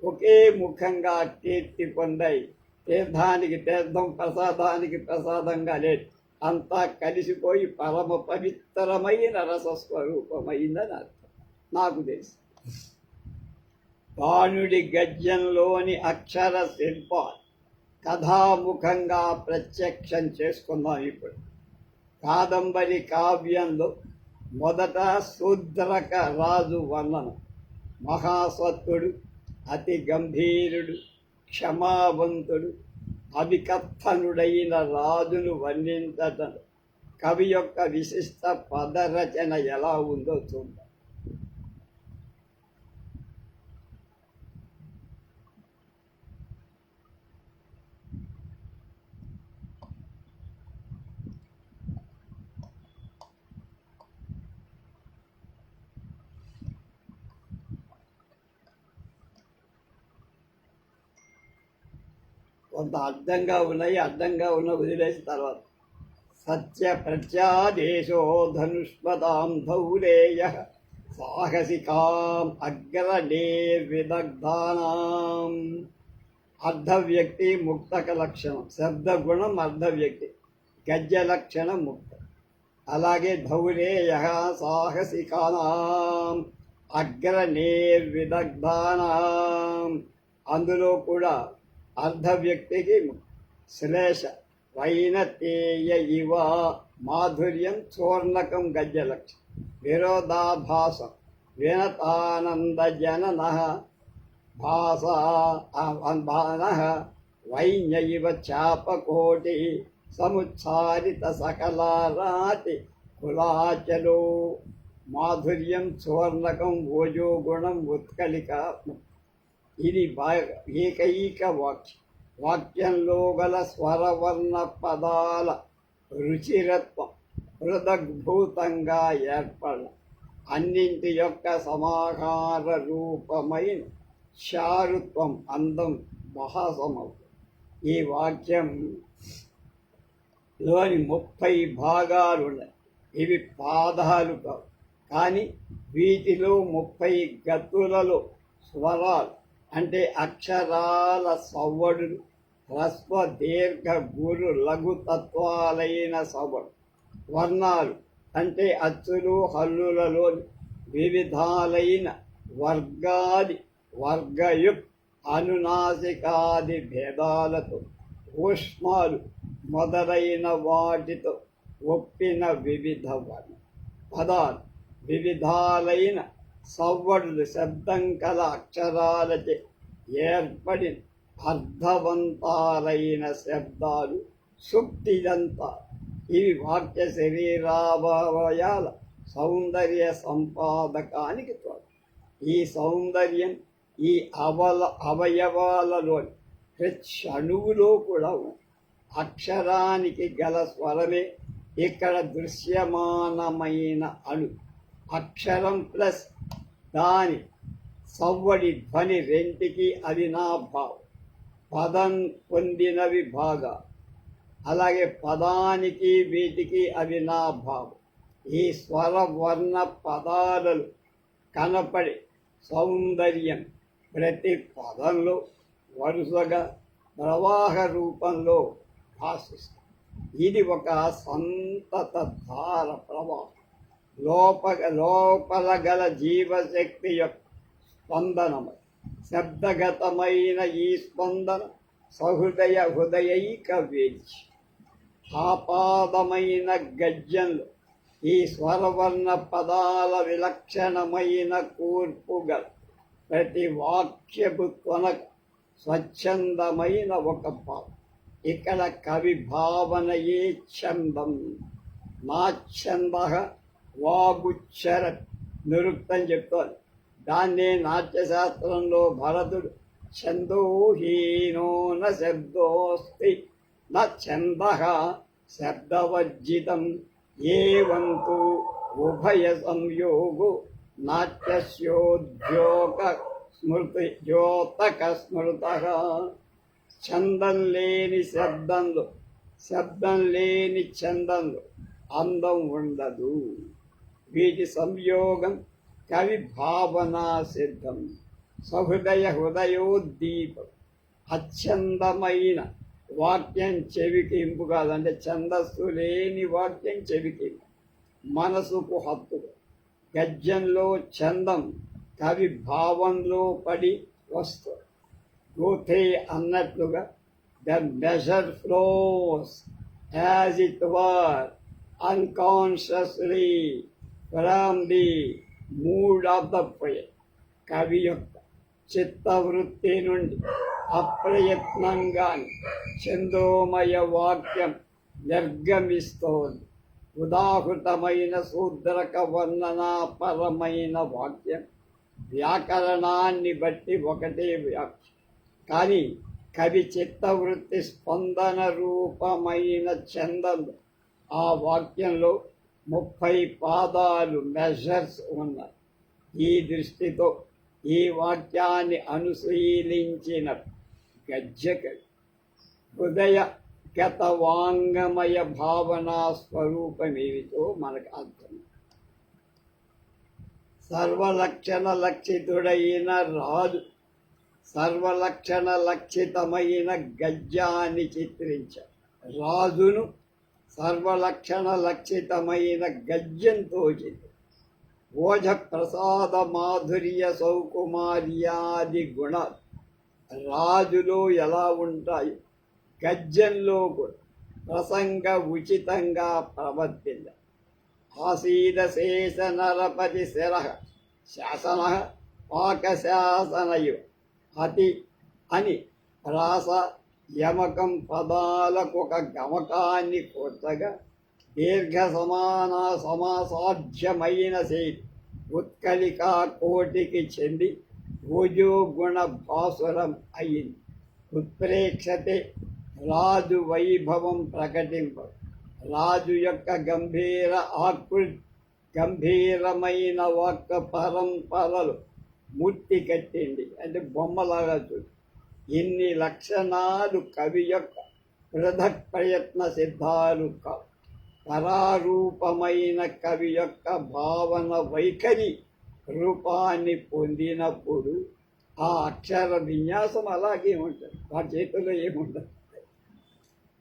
ఒకే ముఖంగా కీర్తి పొందాయి. తీర్థానికి తీర్థం, ప్రసాదానికి ప్రసాదంగా లేదు. అంతా కలిసిపోయి పరమ పవిత్రమైన రసస్వరూపమైందని అర్థం. నాకు తెలుసు. బాణుడి గద్యంలోని అక్షర శిల్పాలు కథాముఖంగా ప్రత్యక్షం చేసుకుందాం ఇప్పుడు. కాదంబరి కావ్యంలో మొదట శూద్రక రాజు వర్ణన. మహాసత్తుడు, అతి గంభీరుడు, క్షమావంతుడు, అవికథనుడైన రాజును వర్ణించటం కవి యొక్క విశిష్ట పదరచన ఎలా ఉందో చూద్దాం. కొంత అర్థంగా ఉన్నాయి, అర్థంగా ఉన్న వదిలేసిన తర్వాత. సత్య ప్రత్యాదేశో ధనుష్పదాం ధౌరేయ సాహసికాం అగ్రడే విదగ్ధానాం. అర్ధవ్యక్తి ముక్తక లక్షణం, శబ్దగుణం అర్ధవ్యక్తి, గద్య లక్షణం ముక్త. అలాగే ధౌరేయ సాహసికానాం అగ్రనేర్విదగ్ధానాం, అందులో కూడా అర్ధవ్యక్తికి శ్లేష వైనతేయ ఇవ మాధుర్యం చూర్ణకం గద్యలక్షణం. విరోధాభాసం వినతానందజనన భాస వైన్య ఇవ చాపకోటి సముచ్చారిత సకలారాతి కులాచలో. మాధుర్యం చూర్ణకం ఓజోగుణం ఉత్కలిక. ఇది ఏకైక వాక్యం. వాక్యంలో గల స్వరవర్ణ పదాల రుచిరత్వం హృదగ్భూతంగా ఏర్పడ అన్నింటి యొక్క సమాహార రూపమైన చారుత్వం అందం భాసమవుతుంది. ఈ వాక్యం లోని 30 భాగాలు ఉన్నాయి. ఇవి పాదాలు కావు, కానీ వీటిలో 30 గతులలో స్వరాలు అంటే అక్షరాల సవ్వడులు, హ్రస్వ దీర్ఘ గురు లఘుతత్వాలైన సవ్వడు, వర్ణాలు అంటే అచ్చులు హల్లులలోని వివిధాలైన వర్గాది వర్గయుక్ అనునాసికాది భేదాలతో, ఊష్మాలు మొదలైన వాటితో ఒప్పిన వివిధ వర్ణ పదాలు, వివిధాలైన సవ్వడులు శబ్దం కల అక్షరాలచే ఏర్పడిన అర్థవంతాలైన శబ్దాలు సుప్తిదంతాలు. ఇవి వాక్య శరీరావయాల సౌందర్య సంపాదకానికి తోడు. ఈ సౌందర్యం ఈ అవయవాలలోని ప్రతి కూడా ఉంది. అక్షరానికి గల స్వరమే ఇక్కడ దృశ్యమానమైన అణు. అక్షరం ప్లస్ దాని సవ్వడి ధ్వని రెంటికి అవినాభావం. పదం పొందినవి భాగా, అలాగే పదానికి వీటికి అవినాభావం. ఈ స్వర వర్ణ పదాలలో కనపడే సౌందర్యం ప్రతి పదంలో వరుసగా ప్రవాహ రూపంలో భాషిస్తుంది. ఇది ఒక సంతత ధార ప్రవాహం. లోపల గల జీవశక్తి యొక్క స్పందనమై శబ్దగతమైన ఈ స్పందన హృదయైక వేచి ఆపాదమైన గద్యంలో ఈ స్వరవర్ణ పదాల విలక్షణమైన కూర్పుగల ప్రతి వాక్యపు కొనక స్వచ్ఛందమైన ఒక భావం. ఇక్కడ కవి భావనయే ఛందం. నాఛంద వాగుచ్చర నిరుక్తం చెప్తాను. దాన్నే నాట్యశాస్త్రంలో భరతుడు ఛందోహీనో న శబ్దోస్తి న ఛంద శబ్దవర్జితం ఏవంతు ఉభయ సంయోగో నాట్యస్యోద్యోగ స్మృతి ద్యోతక స్మృత. ఛందం లేని శబ్దంలో, శబ్దం లేని ఛందంలో అందం ఉండదు. వీటి సంయోగం కవి భావనా సిద్ధం. హృదయోద్దీపం. అచ్ఛందమైన వాక్యం చెవికి ఇంపు కాదంటే ఛందస్సు లేని వాక్యం చెవికి మనసుకు హత్తుగా. గద్యంలో ఛందం కవి భావంలో పడి వస్తుంది. గోథే అన్నట్లుగా the measure flows as it were unconsciously from the mood of the poet. కవి యొక్క చిత్తవృత్తి నుండి అప్రయత్నంగానే ఛందోమయ వాక్యం నిర్గమిస్తోంది. ఉదాహృతమైన శూద్రక వర్ణనాపరమైన వాక్యం వ్యాకరణాన్ని బట్టి ఒకటే వ్యాఖ్య, కానీ కవి చిత్తవృత్తి స్పందన రూపమైన ఛందం ఆ వాక్యంలో 30 పాదాలు మెజర్స్ ఉన్నాయి. ఈ దృష్టితో ఈ వాక్యాన్ని అనుశీలించిన గద్యకవి హృదయగత వాంగమయ భావనా స్వరూపమేమిటో మనకు అర్థం. సర్వలక్షణ లక్షితుడైన రాజు సర్వలక్షణ లక్షితమైన గద్యాన్ని చిత్రించారు. రాజును సర్వలక్షణ లక్షితమైన గద్యంతో చిత్రించారు. ఓజ ప్రసాద మాధుర్య సౌకుమార్యాది గుణాలు రాజులో ఎలా ఉంటాయి, గద్యంలో కూడా ప్రసంగ ఉచితంగా ప్రవర్తించ. ఆసీద శేష నరపతి శిర శాసన పాకశాసనయు అతి అని ప్రాస యమకం పదాలకు ఒక గమకాన్ని కూర్చగా దీర్ఘ సమాసాధ్యమైన శైలి ఉత్కలికా కోటికి చెంది భుజోగుణ భాసురం అయింది. ఉత్ప్రేక్షతే రాజు వైభవం ప్రకటింప. రాజు యొక్క గంభీరమైన వాక్క పరంపరలు మూర్తి కట్టింది అంటే బొమ్మలాగా చూసి ఇన్ని లక్షణాలు కవి యొక్క పృథక్ ప్రయత్న సిద్ధాలు కావు. పరారూపమైన కవి యొక్క భావన వైఖరి రూపాన్ని పొందినప్పుడు ఆ అక్షర విన్యాసం అలాగే ఉంటుంది, వాటి చేతిలో ఏముండదు.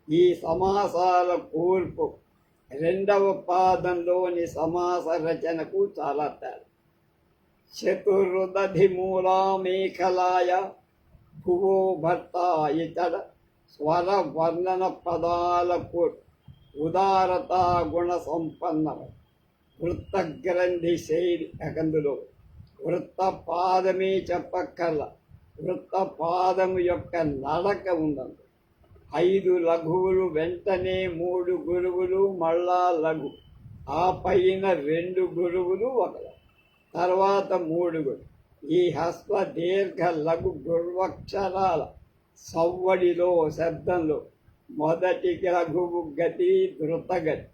ఈ సమాసాల కూర్పు రెండవ పాదంలోని సమాస రచనకు చాలా తేడా. చతుర్దధి మూలామేఖలాయ భువో భర్త ఇతడ స్వర వర్ణన పదాలకు ఉదారత గుణ సంపన్నమ వృత్తగ్రంథి శైలి. అందులో వృత్త పాదమే చెప్పక్కర్ల, వృత్త పాదము యొక్క నడక ఉందండి. 5 లఘువులు, వెంటనే 3 గురువులు, మళ్ళా లఘు, ఆ పైన 2 గురువులు, ఒక తర్వాత 3 గురువు. ఈ హస్వ దీర్ఘ లఘు గుర్వక్షరాల సవ్వడిలో శబ్దంలో మొదటి లఘువు గతి ధృతగతి,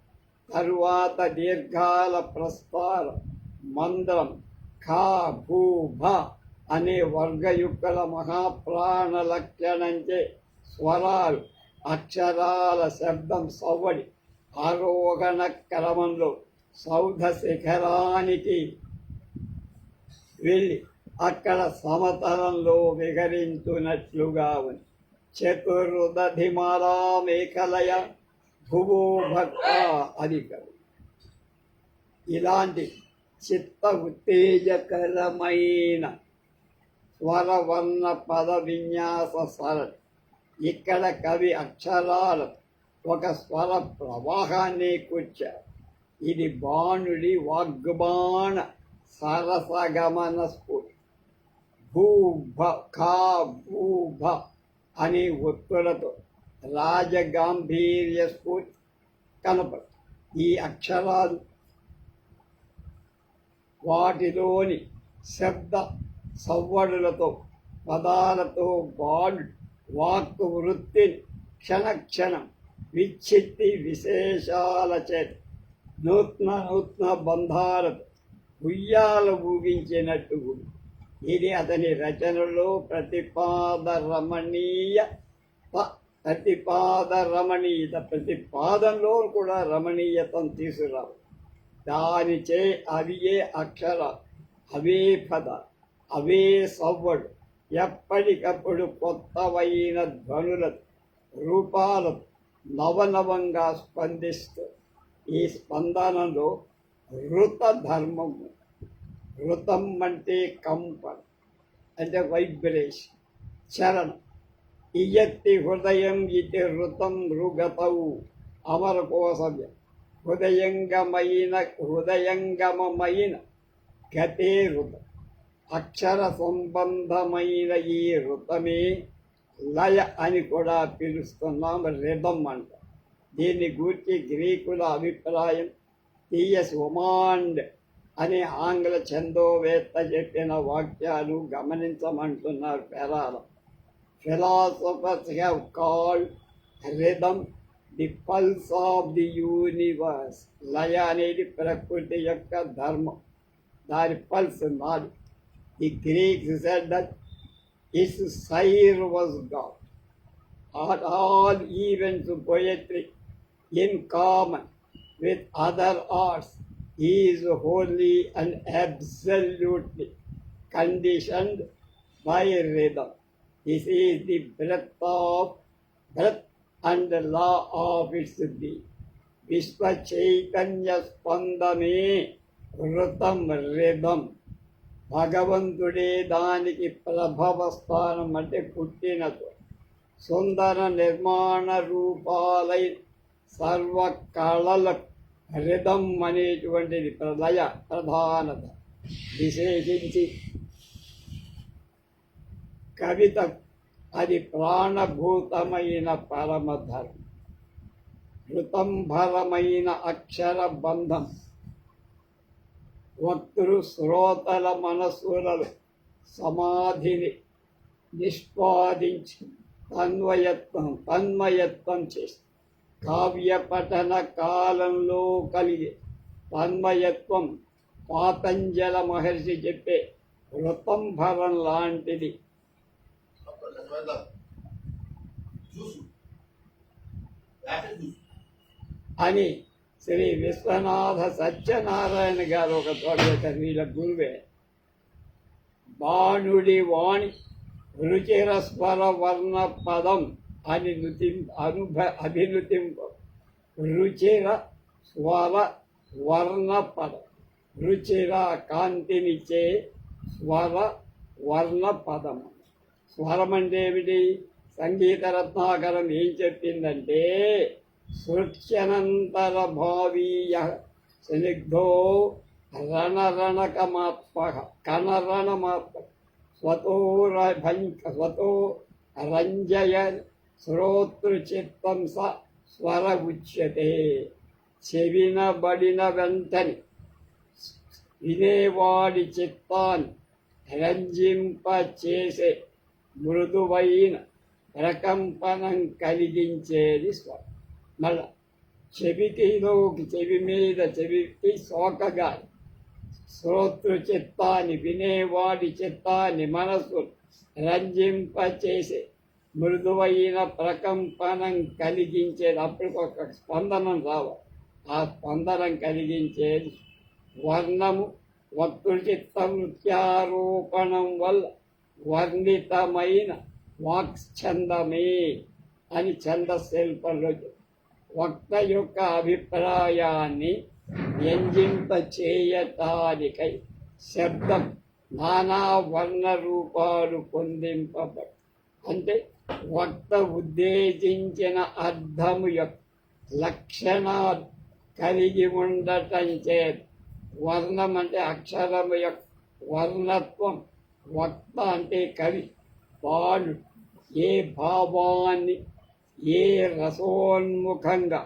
తరువాత దీర్ఘాల ప్రస్తార మంద్రం ఖా భూ భ అనే వర్గయుక్తుల మహాప్రాణ లక్షణంచే స్వరాలు అక్షరాల శబ్దం సవ్వడి ఆరోహణ క్రమంలో సౌధ శిఖరానికి వెళ్ళి అక్కడ సమతలంలో విహరించున్నట్లుగా ఉంది. చతుర్దధిమాలా మేఖలయ భువో భక్త అధికరు. ఇలాంటి చిత్త ఉత్తేజకరమైన స్వరవర్ణ పద విన్యాస సరళి. ఇక్కడ కవి అక్షరాలు ఒక స్వర ప్రవాహాన్ని కూర్చారు. ఇది బాణుడి వాగ్బాణ సరసగమన స్ఫూర్తి. భూభ ఖా భూభ అనే ఒత్తులతో రాజగాంభీర్య స్ఫూర్తి కనపడు. ఈ అక్షరాలు వాటిలోని శబ్ద సవ్వడులతో పదాలతో బాణుడు వాక్కు వృత్తిని క్షణక్షణం విచ్చిత్తి విశేషాల చేత నూతన బంధాలతో ఉయ్యాల ఊగించినట్టు. ఇది అతని రచనలో ప్రతిపాదరమణీయత. ప్రతి పాదంలో కూడా రమణీయతను తీసుకురావు. దానిచే అవియే అక్షర, అవే పద, అవే సవ్వడు ఎప్పటికప్పుడు కొత్తవైన ధ్వనులతో రూపాలతో నవనవంగా స్పందిస్తూ ఈ స్పందనలో ఋత ధర్మము. ఋతం అంటే కంపన, అంటే వైబ్రేషన్, చలనం. ఇయత్తి హృదయం ఇది ఋతం రుగతవు అమరకోసవ్యం. హృదయంగమమైన గతే ఋతం. అక్షర సంబంధమైన ఈ ఋతమే లయ అని కూడా పిలుస్తున్నాం, రిధం అంట. దీన్ని గూర్చి గ్రీకుల అభిప్రాయం టిఎస్ ఒమాండ్ అనే ఆంగ్ల ఛందోవేత్త చెప్పిన వాక్యాలు గమనించమంటున్నారు పెరాల. Philosophers have called rhythm the pulse of the universe. లయ అనేది ప్రకృతి యొక్క ధర్మం, దాని పల్స్ నాది. The Greeks said that its sire was God. All events of poetry in common with other arts is wholly and absolutely conditioned by rhythm. This is the breath and the law of its being. Vishwa Chaitanya Spandame Rutam Rhythm. భగవంతుడే దానికి ప్రభవ స్థానం, అంటే పుట్టినతో. సుందర నిర్మాణ రూపాలై సర్వ కళలకు rhythm అనేటువంటిది ప్రళయ ప్రధానత. విశేషించి కవిత అది ప్రాణభూతమైన పరమధర్మం. ఋతంభరమైన అక్షర బంధం వక్తృ శ్రోతల మనస్సులలో సమాధిని నిష్పాదించి తన్మయత్వం చేస్తుంది. కావ్య పఠన కాలంలో కలిగే తన్మయత్వం పాతంజల మహర్షి చెప్పే ఋతంభరం లాంటిది. అని శ్రీ విశ్వనాథ సత్యనారాయణ గారు ఒక చోట పెట్టారు. వీళ్ళ గురువే బాణుడి వాణి రుచిర స్వర వర్ణ పదం అని అభినుతింపు. రుచిర స్వర వర్ణ పదం. రుచిర కాంతినిచ్చే స్వర వర్ణ పదం. స్వరం అంటే ఏమిటి? సంగీత రత్నాకరం ఏం చెప్పిందంటే సృత్యనంతర భావీయ స్నిగ్ధో రణరణకమాత్మక కణరణమాత్మక స్వతో రంజయ శ్రోతృచిత్తం స స్వర ఉచ్యతే. చెవినబడిన వెంటని వినేవాడి చిత్తాన్ని రంజింపచేసే మృదువైన ప్రకంపనం కలిగించేది స్వరం. మళ్ళా చెవి మీద చెవికి సోకగా శ్రోతృ చిత్తాన్ని వినేవాడి చిత్తాన్ని మనసు రంజింపచేసే మృదువైన ప్రకంపనం కలిగించేది. అప్పటికి ఒక స్పందనం రావాలి. ఆ స్పందనం కలిగించేది వర్ణము. వక్తృచిత్త నృత్యారోపణం వల్ల వర్ణితమైన వాక్ఛందమే అని ఛందశిల్పంలో వక్త యొక్క అభిప్రాయాన్ని వ్యంజింపచేయటానికై శబ్దం నానా వర్ణ రూపాలు పొందింపబడి, అంటే వక్త ఉద్దేశించిన అర్థము యొక్క లక్షణాలు కలిగి ఉండటం చేత వర్ణం అంటే అక్షరము యొక్క వర్ణత్వం, వక్త అంటే కవి, వాడు ఏ భావాన్ని ఏ రసోన్ముఖంగా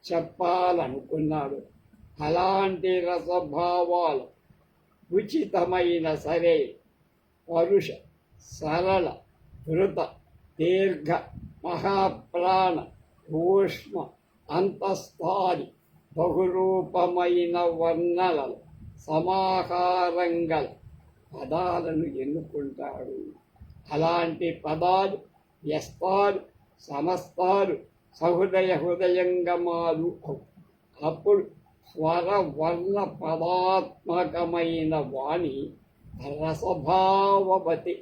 చెప్పాలనుకున్నాడు అలాంటి రసభావాలు ఉచితమైన సరే పరుష సరళ ధృత దీర్ఘ మహాప్రాణ ఊష్మ అంతస్థాని బహురూపమైన వర్ణనలు సమాహారంగల పదాలను ఎన్నుకుంటాడు. అలాంటి పదాలు వ్యస్తాలు సమస్తాలు సహృదయ హృదయంగమాలు. అప్పుడు స్వర వర్ణ పదాత్మకమైన వాణి రసభావవతి.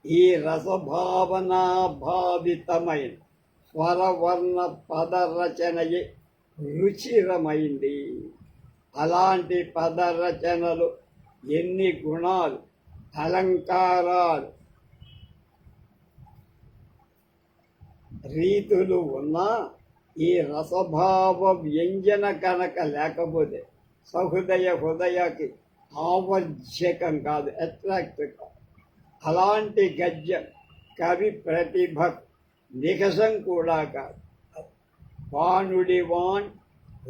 ఈ రసభావనా భావితమైన స్వరవర్ణ పదరచనయే రుచిరమైంది. అలాంటి పదరచనలు ఎన్ని గుణాలు అలంకారాలు రీతులు ఉన్నా ఈ రసభావ వ్యంజన కనుక లేకపోతే హృదయకి ఆవర్జకం కాదు, అట్రాక్టివ్ కాదు. అలాంటి గద్యం కవి ప్రతిభ నికషం కూడా కాదు. వాణుడి వాణ్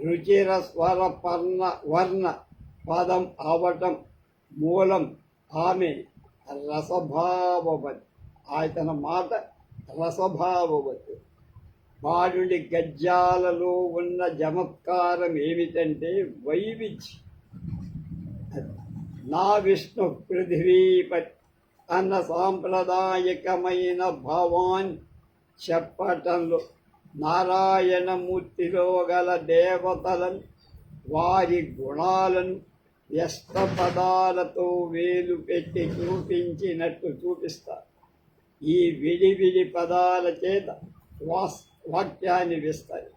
రుచిర స్వర వర్ణ పదం అవటం మూలం ఆమె రసభావవతి. ఆయన మాట రసభావవతి. బాలుడి గద్యాలలో ఉన్న చమత్కారం ఏమిటంటే వైవిధ్యం. నా విష్ణు పృథివీపతి అన్న సాంప్రదాయకమైన భావాన్ని చెప్పటంలో నారాయణమూర్తిలో గల దేవతలను వారి గుణాలను వ్యస్త పదాలతో వేలు పెట్టి చూపించినట్టు చూపిస్తారు. ఈ విడివిడి పదాల చేత వాక్యాన్ని విస్తారు.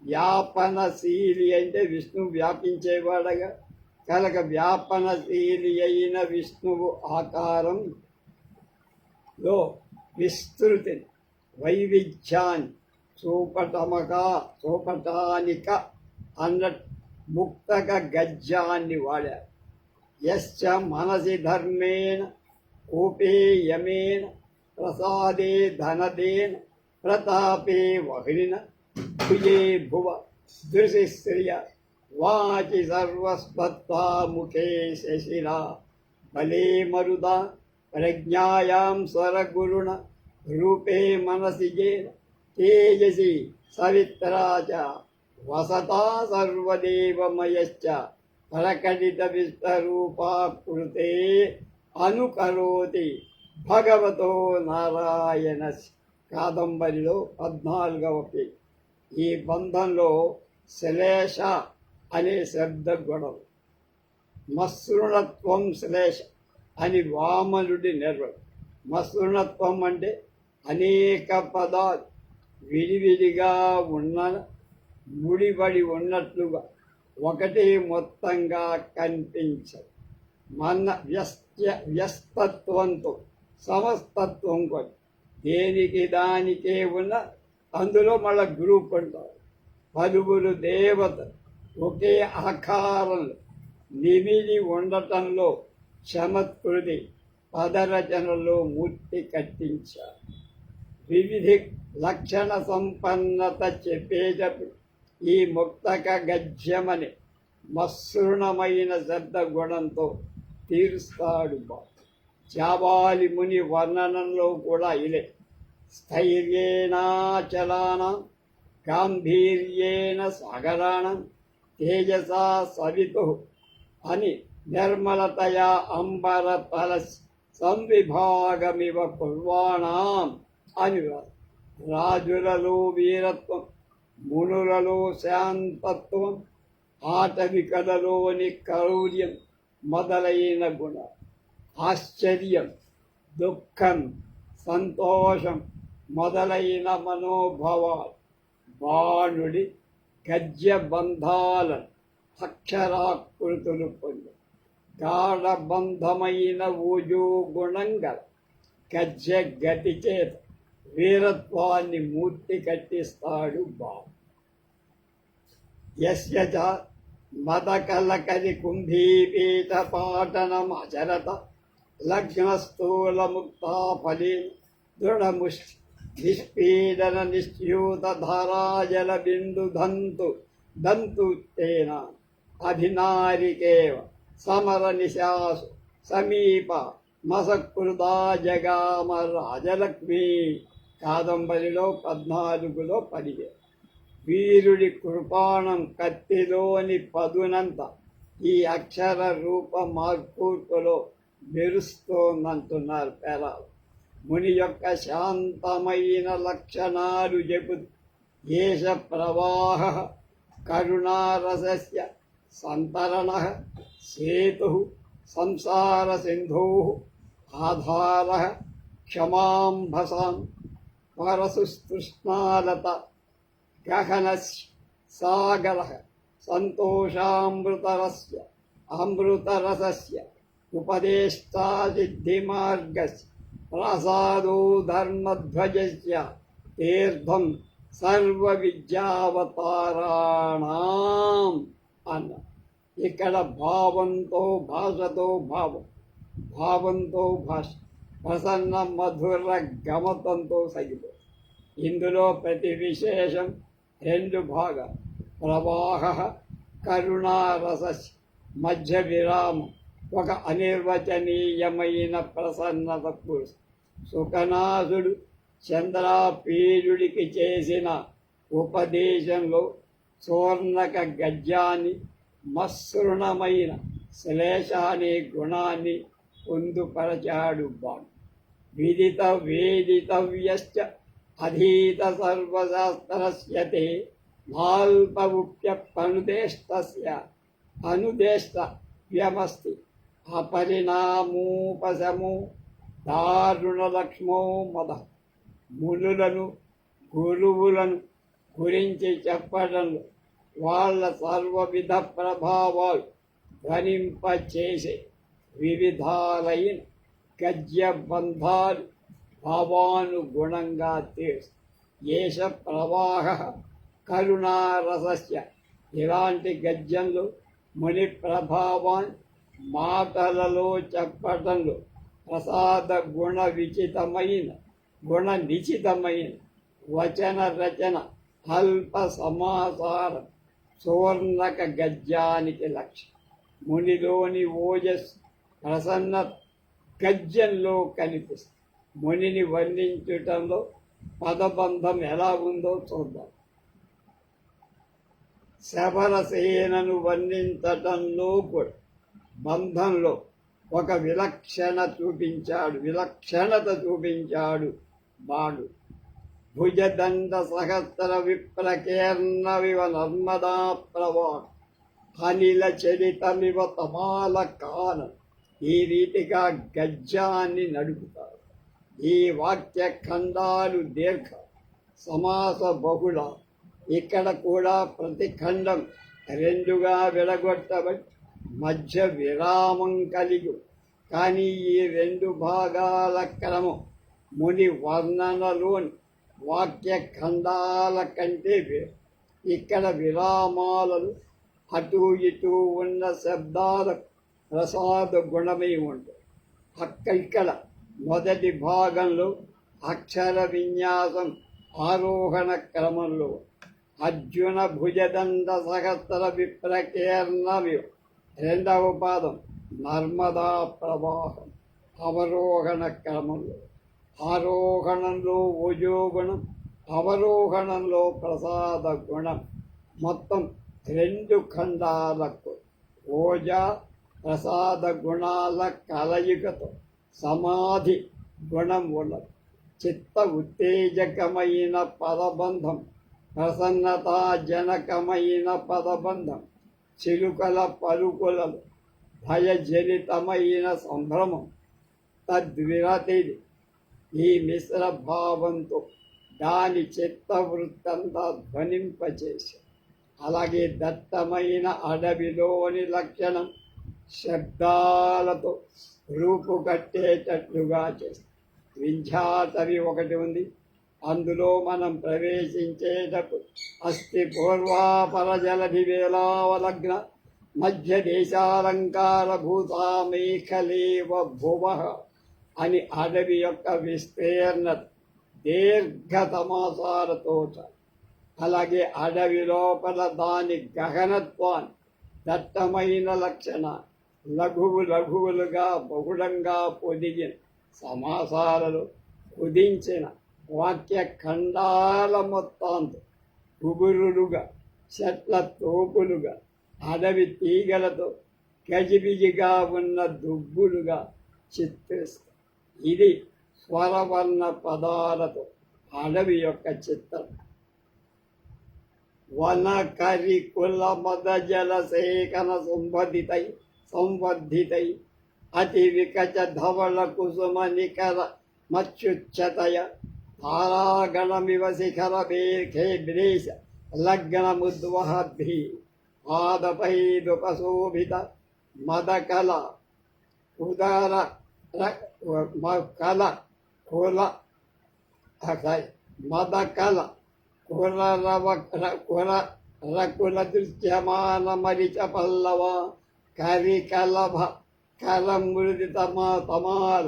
వ్యాపనశీలి అంటే విష్ణువు వ్యాపించేవాడగా కనుక వ్యాపనశీలి అయిన విష్ణువు ఆకారంలో విస్తృతిని వైవిధ్యాన్ని చూపటానిక అన్న ముక్తక గద్యాన్ని వాడారు. యశ్చ మనసి ధర్మేణ ఉపేయమేన ప్రసాదే ధనదేన ప్రతాపే వహ్నిన భుజే భువ దృశిశ్రియ వాచి సర్వస్వత్వా ముఖే శశిరా బలే మరుదా ప్రజ్ఞాయాం స్వరగురుణ రూపే మనసి జేన తేజసి సవిత్రా చ వసతా సర్వదేవమయశ్చ ప్రకటిత విశ్వరూపాకృతే అనుకరోతి భగవతో నారాయణ కాదంబరిలో 14వ పేజీ. ఈ బంధంలో శ్లేష అనే శబ్ద గొడవ, మసృణత్వం శ్లేష అని వామనుడి నిర్వచనం. మసృణత్వం అంటే అనేక పదాలు విడివిడిగా ఉన్న ముడిపడి ఉన్నట్లుగా ఒకటి మొత్తంగా కనిపించదు. మన వ్యస్తత్వంతో సమస్తత్వం కూడా దేనికి దానికే ఉన్న, అందులో మళ్ళీ గ్రూప్ ఉంటారు. పలువురు దేవత ఒకే ఆకారంలో నిమిడి ఉండటంలో చమత్కృతి పదరచనలో మూర్తి కట్టించారు. వివిధ లక్షణ సంపన్నత చెప్పేటప్పుడు ఈ ముక్తక గద్యమని మసృణమైన శబ్ద గుణంతో తీరుస్తాడు. జాబాలి ముని వర్ణనంలో కూడా ఇదే. స్థైర్యేనాచలానం గాంభీర్యేన సాగరాణం తేజసా సవితు అని నిర్మలతయా అంబరతల సంవిభాగమివ కుర్వాణాం అని రాజులలో వీరత్వం, మునులలో శాంతత్వం, ఆటవికలలోని క్రౌర్యం మొదలైన గుణ, ఆశ్చర్యం, దుఃఖం, సంతోషం మొదలైన మనోభావాలు బాణుడి గద్య బంధాలను అక్షరాకృతులు పొంది గాఢబంధమైన ఊజు గుణంగల గద్య గతి చేత వీరత్వాన్ని మూర్తి కట్టిస్తాడు బాబు. యస్య చ మదకలకరి కుంభీపీఠ పాటనమచరత లగ్నస్థూలముక్తాఫలీ దృఢముష్టి నిష్పీడన నిశ్యూత ధారాజల బిందు దంతు తేన అభినారికేవ సమర నిశాసు సమీప మసకృదా జగామ రాజలక్ష్మి కాదంబరిలో 14లో 15. వీరుడి కృపాణం కత్తిలోని పదునంత ఈ అక్షర రూప మార్కూర్పులో మెరుస్తోందంటున్నారు పేరాలు. ముని యొక్క శాంతమైన లక్షణాలు చెబుతూ ఏష ప్రవాహ కరుణారసస్య సంతరణ సేతు సంసార సింధు ఆధార క్షమాంభసాం పరసుస్తృష్ణాలత గహన సాగర సంతోషామృతరస్య అమృతరసస్య ఉపదేష్టా సిద్ధిమార్గస్య ప్రసాదో ధర్మధ్వజస్య తీర్థం సర్వ విద్యావతారాణం అన్న. ఇక్కడ భావంతో భాషతో భావంతో భాష, ప్రసన్న మధుర గమతంతో సగిపోతుంది. ఇందులో ప్రతి విశేషం 2 భాగాలు. ప్రవాహ కరుణారస మధ్య విరామం ఒక అనిర్వచనీయమైన ప్రసన్నత పురుషు. సుఖనాథుడు చంద్రాపీడుడికి చేసిన ఉపదేశంలో చూర్ణక గద్యాన్ని మసృణమైన శ్లేష అనే గుణాన్ని పొందుపరచాడు బాణు. విదిత వేదితవ్యశ్చ అధీత సర్వశాస్త్రస్యతే నాల్పవుప్యనుదేష్టస్య అనుదేష్ట వ్యమస్తి అపరిణామోపశమో దారుణలక్ష్మో మద. మునులను గురువులను గురించి చెప్పడంలో వాళ్ళ సర్వవిధ ప్రభావాలు ధ్వనింపచేసే వివిధాలైన గద్య బంధాలు భావానుగుణంగా తీర్చు. ఏష ప్రవాహ కరుణారసస్య. ఇలాంటి గద్యంలో ముని ప్రభావాన్ని మాటలలో చెప్పటంలో ప్రసాద గుణ నిచితమైన వచన రచన అల్ప సమాసారం సువర్ణక గద్యానికి లక్ష్యం. మునిలోని ఓజస్ ప్రసన్న గద్యంలో కనిపిస్తుంది. మునిని వర్ణించటంలో పదబంధం ఎలా ఉందో చూద్దాం. శబరసేనను వర్ణించటంలో కూడా బంధంలో ఒక విలక్షణత చూపించాడు బాడు. భుజదండ సహస్ర విప్రకీర్ణవివ నర్మదా ప్రవా అనిల చరితమివ తమాల కాన. ఈ రీతిగా గద్యాన్ని నడుపుతారు. ఈ వాక్య ఖండాలు దీర్ఘ, సమాస బహుళ. ఇక్కడ కూడా ప్రతి ఖండం రెండుగా విడగొట్టబడి మధ్య విరామం కలిగి, కానీ ఈ రెండు భాగాల క్రమం ముని వర్ణనలోని వాక్య ఖండాల కంటే వేరు. ఇక్కడ విరామాలను అటు ఇటు ఉన్న శబ్దాల ప్రసాద గుణమై ఉంటుంది. ఇక్కడ మొదటి భాగంలో అక్షర విన్యాసం ఆరోహణ క్రమంలో అర్జున భుజదండ సహస్ర విప్రకీర్ణవి. రెండవ పాదం నర్మదా ప్రవాహం అవరోహణ క్రమంలో. ఆరోహణంలో ఓజోగుణం, అవరోహణంలో ప్రసాద గుణం. మొత్తం రెండు ఖండాలకు ఓజ ప్రసాద గుణాల కలయికతో సమాధి గుణం ఉన్నది. చిత్త ఉత్తేజకమైన పదబంధం, ప్రసన్నతాజనకమైన పదబంధం, చిలుకల పలుకులలో భయజనితమైన సంభ్రమం, తద్విరతిది. ఈ మిశ్ర భావంతో దాని చిత్తవృత్తంతా ధ్వనింపచేసి, అలాగే దట్టమైన అడవిలోని లక్షణం శబ్దాలతో రూపుకట్టేటట్లుగా చేస్తుంది. వింధ్యాటవి ఒకటి ఉంది, అందులో మనం ప్రవేశించేటప్పుడు అస్థి పూర్వాపర జలధివేలావలగ్న మధ్య దేశాలంకార భూతామేఖలేవ భువ అని అడవి యొక్క విస్తీర్ణ దీర్ఘతమాసాలతో. అలాగే అడవి లోపల దాని గహనత్వాన్ని, దట్టమైన లక్షణ లఘువులుగా బహుళంగా పొదిగిన సమాసాలలో కుదించిన వాక్య ఖండాల మొత్తాంతో గుబురులుగా, చెట్ల తోపులుగా, అడవి తీగలతో గజిబిజిగా ఉన్న దుబ్బులుగా చిత్రిస్తారు. ఇది స్వరవర్ణ పదాలతో అడవి యొక్క చిత్రం. వన కరి కుల మద జల సేకన సంవర్ధితై అతి వికచ ధవళ కుసుమ నికర మచ్యుచ్చతయ తారాగణమివ శిఖర బేఖేబ్రేశ లగ్నముద్వహద్భి పాదపైదుపశోభిత మదకల ఉదర కల కుల మదకల కుల దృశ్యమాన మరిచ పల్లవ కరికలభ కరమృదితమాల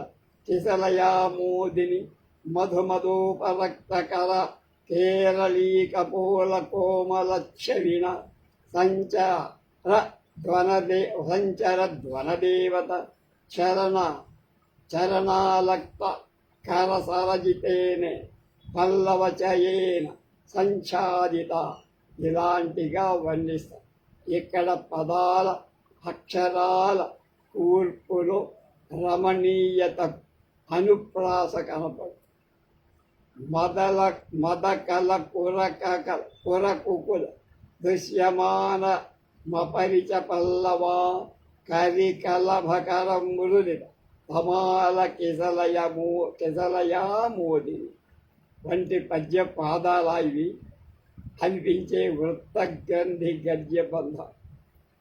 కిసలయా మోదిని మధుమధోపరక్తకర కేరళీకపోల కోమలక్షవిణ సంచర ధ్వనదేవత చరణాలక్త కరసరజితేనే పల్లవచయేన సంఛాదిత. ఇలాంటిగా వర్ణిస్తారు. ఇక్కడ పదాల అక్షరాల కూర్పులో రమణీయత అనుప్రాస కనపడు. మదకల కురకుకుల దృశ్యమాన మపరిచ పల్లవా కరికలభకర మృదిత తమాల కిసలయా మోదిని వంటి పద్య పాదాల ఇవి అనిపించే వృత్తగ్రంథి గద్యబంధ.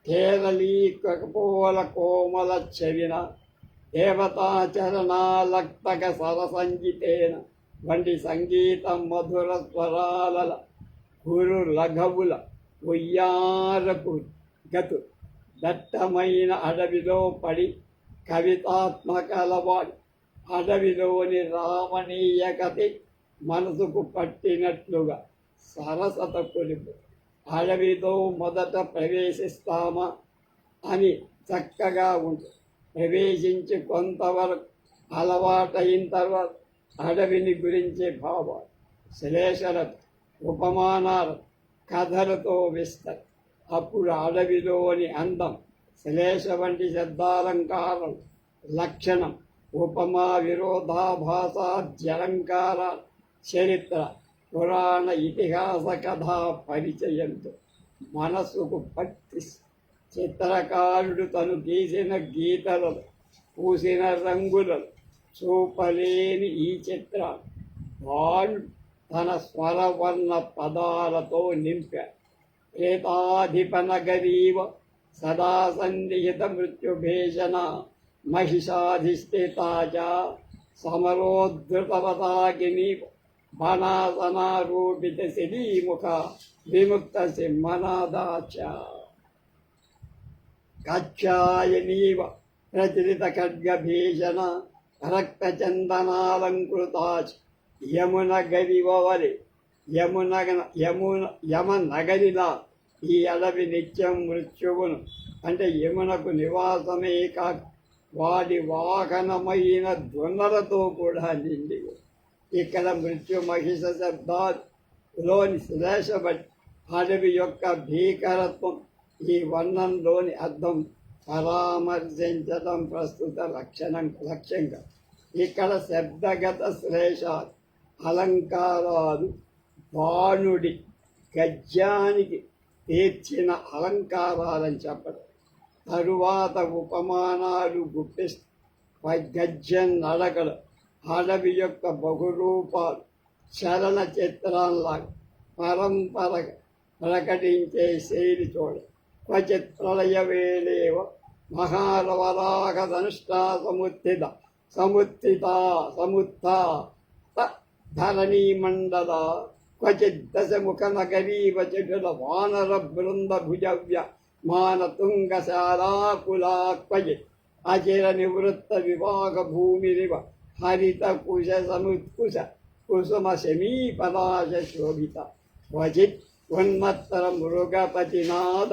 కేరళీ కపోల కోమల చెవిన దేవతాచరణాలక్తక సరసంజితేన వంటి సంగీతం మధుర స్వరాల గురు లఘవుల ఉయ్యారపు గతు. దట్టమైన అడవిలో పడి కవితాత్మకలవాడి అడవిలోని రామణీయ కథి మనసుకు పట్టినట్లుగా సరసత కొలుపు. అడవితో మొదట ప్రవేశిస్తామా అని చక్కగా ఉంటుంది. ప్రవేశించి కొంతవరకు అలవాటైన తర్వాత అడవిని గురించే భావాలు, శ్లేషలతో, ఉపమానాలు, కథలతో విస్తరి. అప్పుడు అడవిలోని అందం, శ్లేష వంటి శబ్దాలంకారం లక్షణం ఉపమా విరోధాభాస జలంకార చరిత్ర పురాణ ఇతిహాస కథా పరిచయంతో మనసుకు పట్టి చిత్రకారుడు తను గీసిన గీతలను పూసిన రంగులను చూపలేని ఈ చిత్రాలు వాడు తన స్వరవర్ణ పదాలతో నింపాడు. ప్రేతాధిపనగరీవ సదా సన్నిహిత మృత్యుభేషణ మహిషాధిష్ఠితాచ సమరోద్ధృతవతాకిని బాణాసనారూపిత శిలీముఖ విముక్త సింహనాదాచ కాక్షాయనీవ ప్రచలిత ఖడ్గభీషణ రక్తచందనాలంకృతాచ యమున గరివవలి యమనగరిలా ఈ అడవి నిత్యం మృత్యువును అంటే యమునకు నివాసమే కాక వాడి వాహనమైన ధ్వనులతో కూడా నిండి ఇక్కడ మృత్యు మహిష శబ్దాలోని శ్లేషబట్టి అడవి యొక్క భీకరత్వం ఈ వర్ణంలోని అర్థం పరామర్శించడం ప్రస్తుత లక్ష్యంగా ఇక్కడ శబ్దగత శ్లేషాలు అలంకారాలు బాణుడి గద్యానికి తీర్చిన అలంకారాలని చెప్పడం. తరువాత ఉపమానాలు గుప్పిస్తాయి. గద్యం నడకలు అడవి యొక్క బహురూపాలు చలన చిత్రాల్లాగా పరంపరగా ప్రకటించే శైలి చూడ. క్వచిత్ ప్రళయ వేళేవ మహారవరాగధనుష్టా సముత్థిత ధరణీ మండల క్వచిత్ దశముఖ నగరీవ జటుల వానర బృంద భుజవ్య మానతుంగశాలాకులా క్వచిత్ అచిర నివృత్త వివాహ భూమిరివ హరిత కుశ సముత్కుశ కుసుమ శమీపలాశ శోభిత క్వచిత్ ఉన్మత్తర మృగపతినాద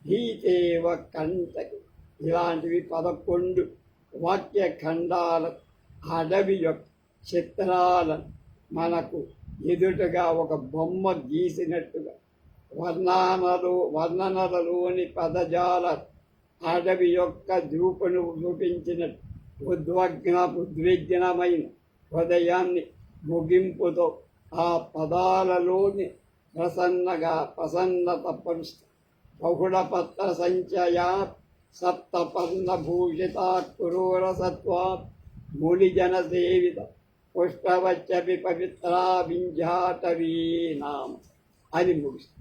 భీతేవ కంటకి. ఇలాంటివి 11 వాక్యఖండాల అడవి యొక్క చిత్రాలను మనకు ఎదుటగా ఒక బొమ్మ గీసినట్టుగా వర్ణనలలోని పదజాల అడవి యొక్క రూపును చూపించినట్టు ఉద్విగ్నమైన హృదయాన్ని ముగింపుతో ఆ పదాలలోని ప్రసన్నత పరుస్తుంది. బహుళపత్ర సంచయా సప్తపర్ణభూషితా క్రూరసత్వా మునిజన సేవిత పుష్పవచ్చపి పవిత్రా వింధ్యాటవీ నామ అని ముగిస్తుంది.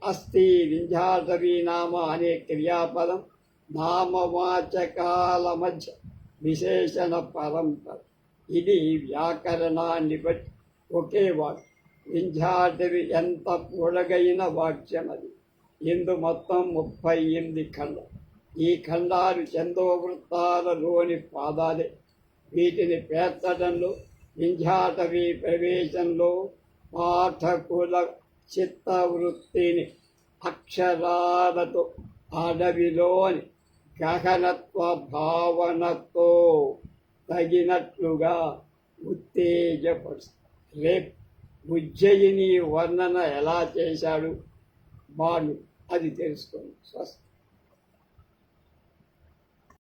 అస్థి వింధ్యాటవీ నామ అనే క్రియాపదం నామవాచకాల మధ్య విశేషణ పరంపర. ఇది వ్యాకరణాన్ని బట్టి ఒకే వాక్యం. వింధ్యాటవి ఎంత పొడగైన వాక్యం అది. ఇందు మొత్తం 38 ఖండాలు. ఈ ఖండాలు చందోవృత్తాలలోని పాదాలే. వీటిని పేర్చడంలో వింధ్యాటవి ప్రవేశంలో పాఠకుల చిత్తవృత్తిని అక్షరాలతో అడవిలోని గహనత్వ భావనతో తగినట్లుగా ఉత్తేజపరుస్తుంది. రేపు ఉజ్జయిని వర్ణన ఎలా చేశాడు బాలు అది తెలుసుకోండి. స్వస్తి.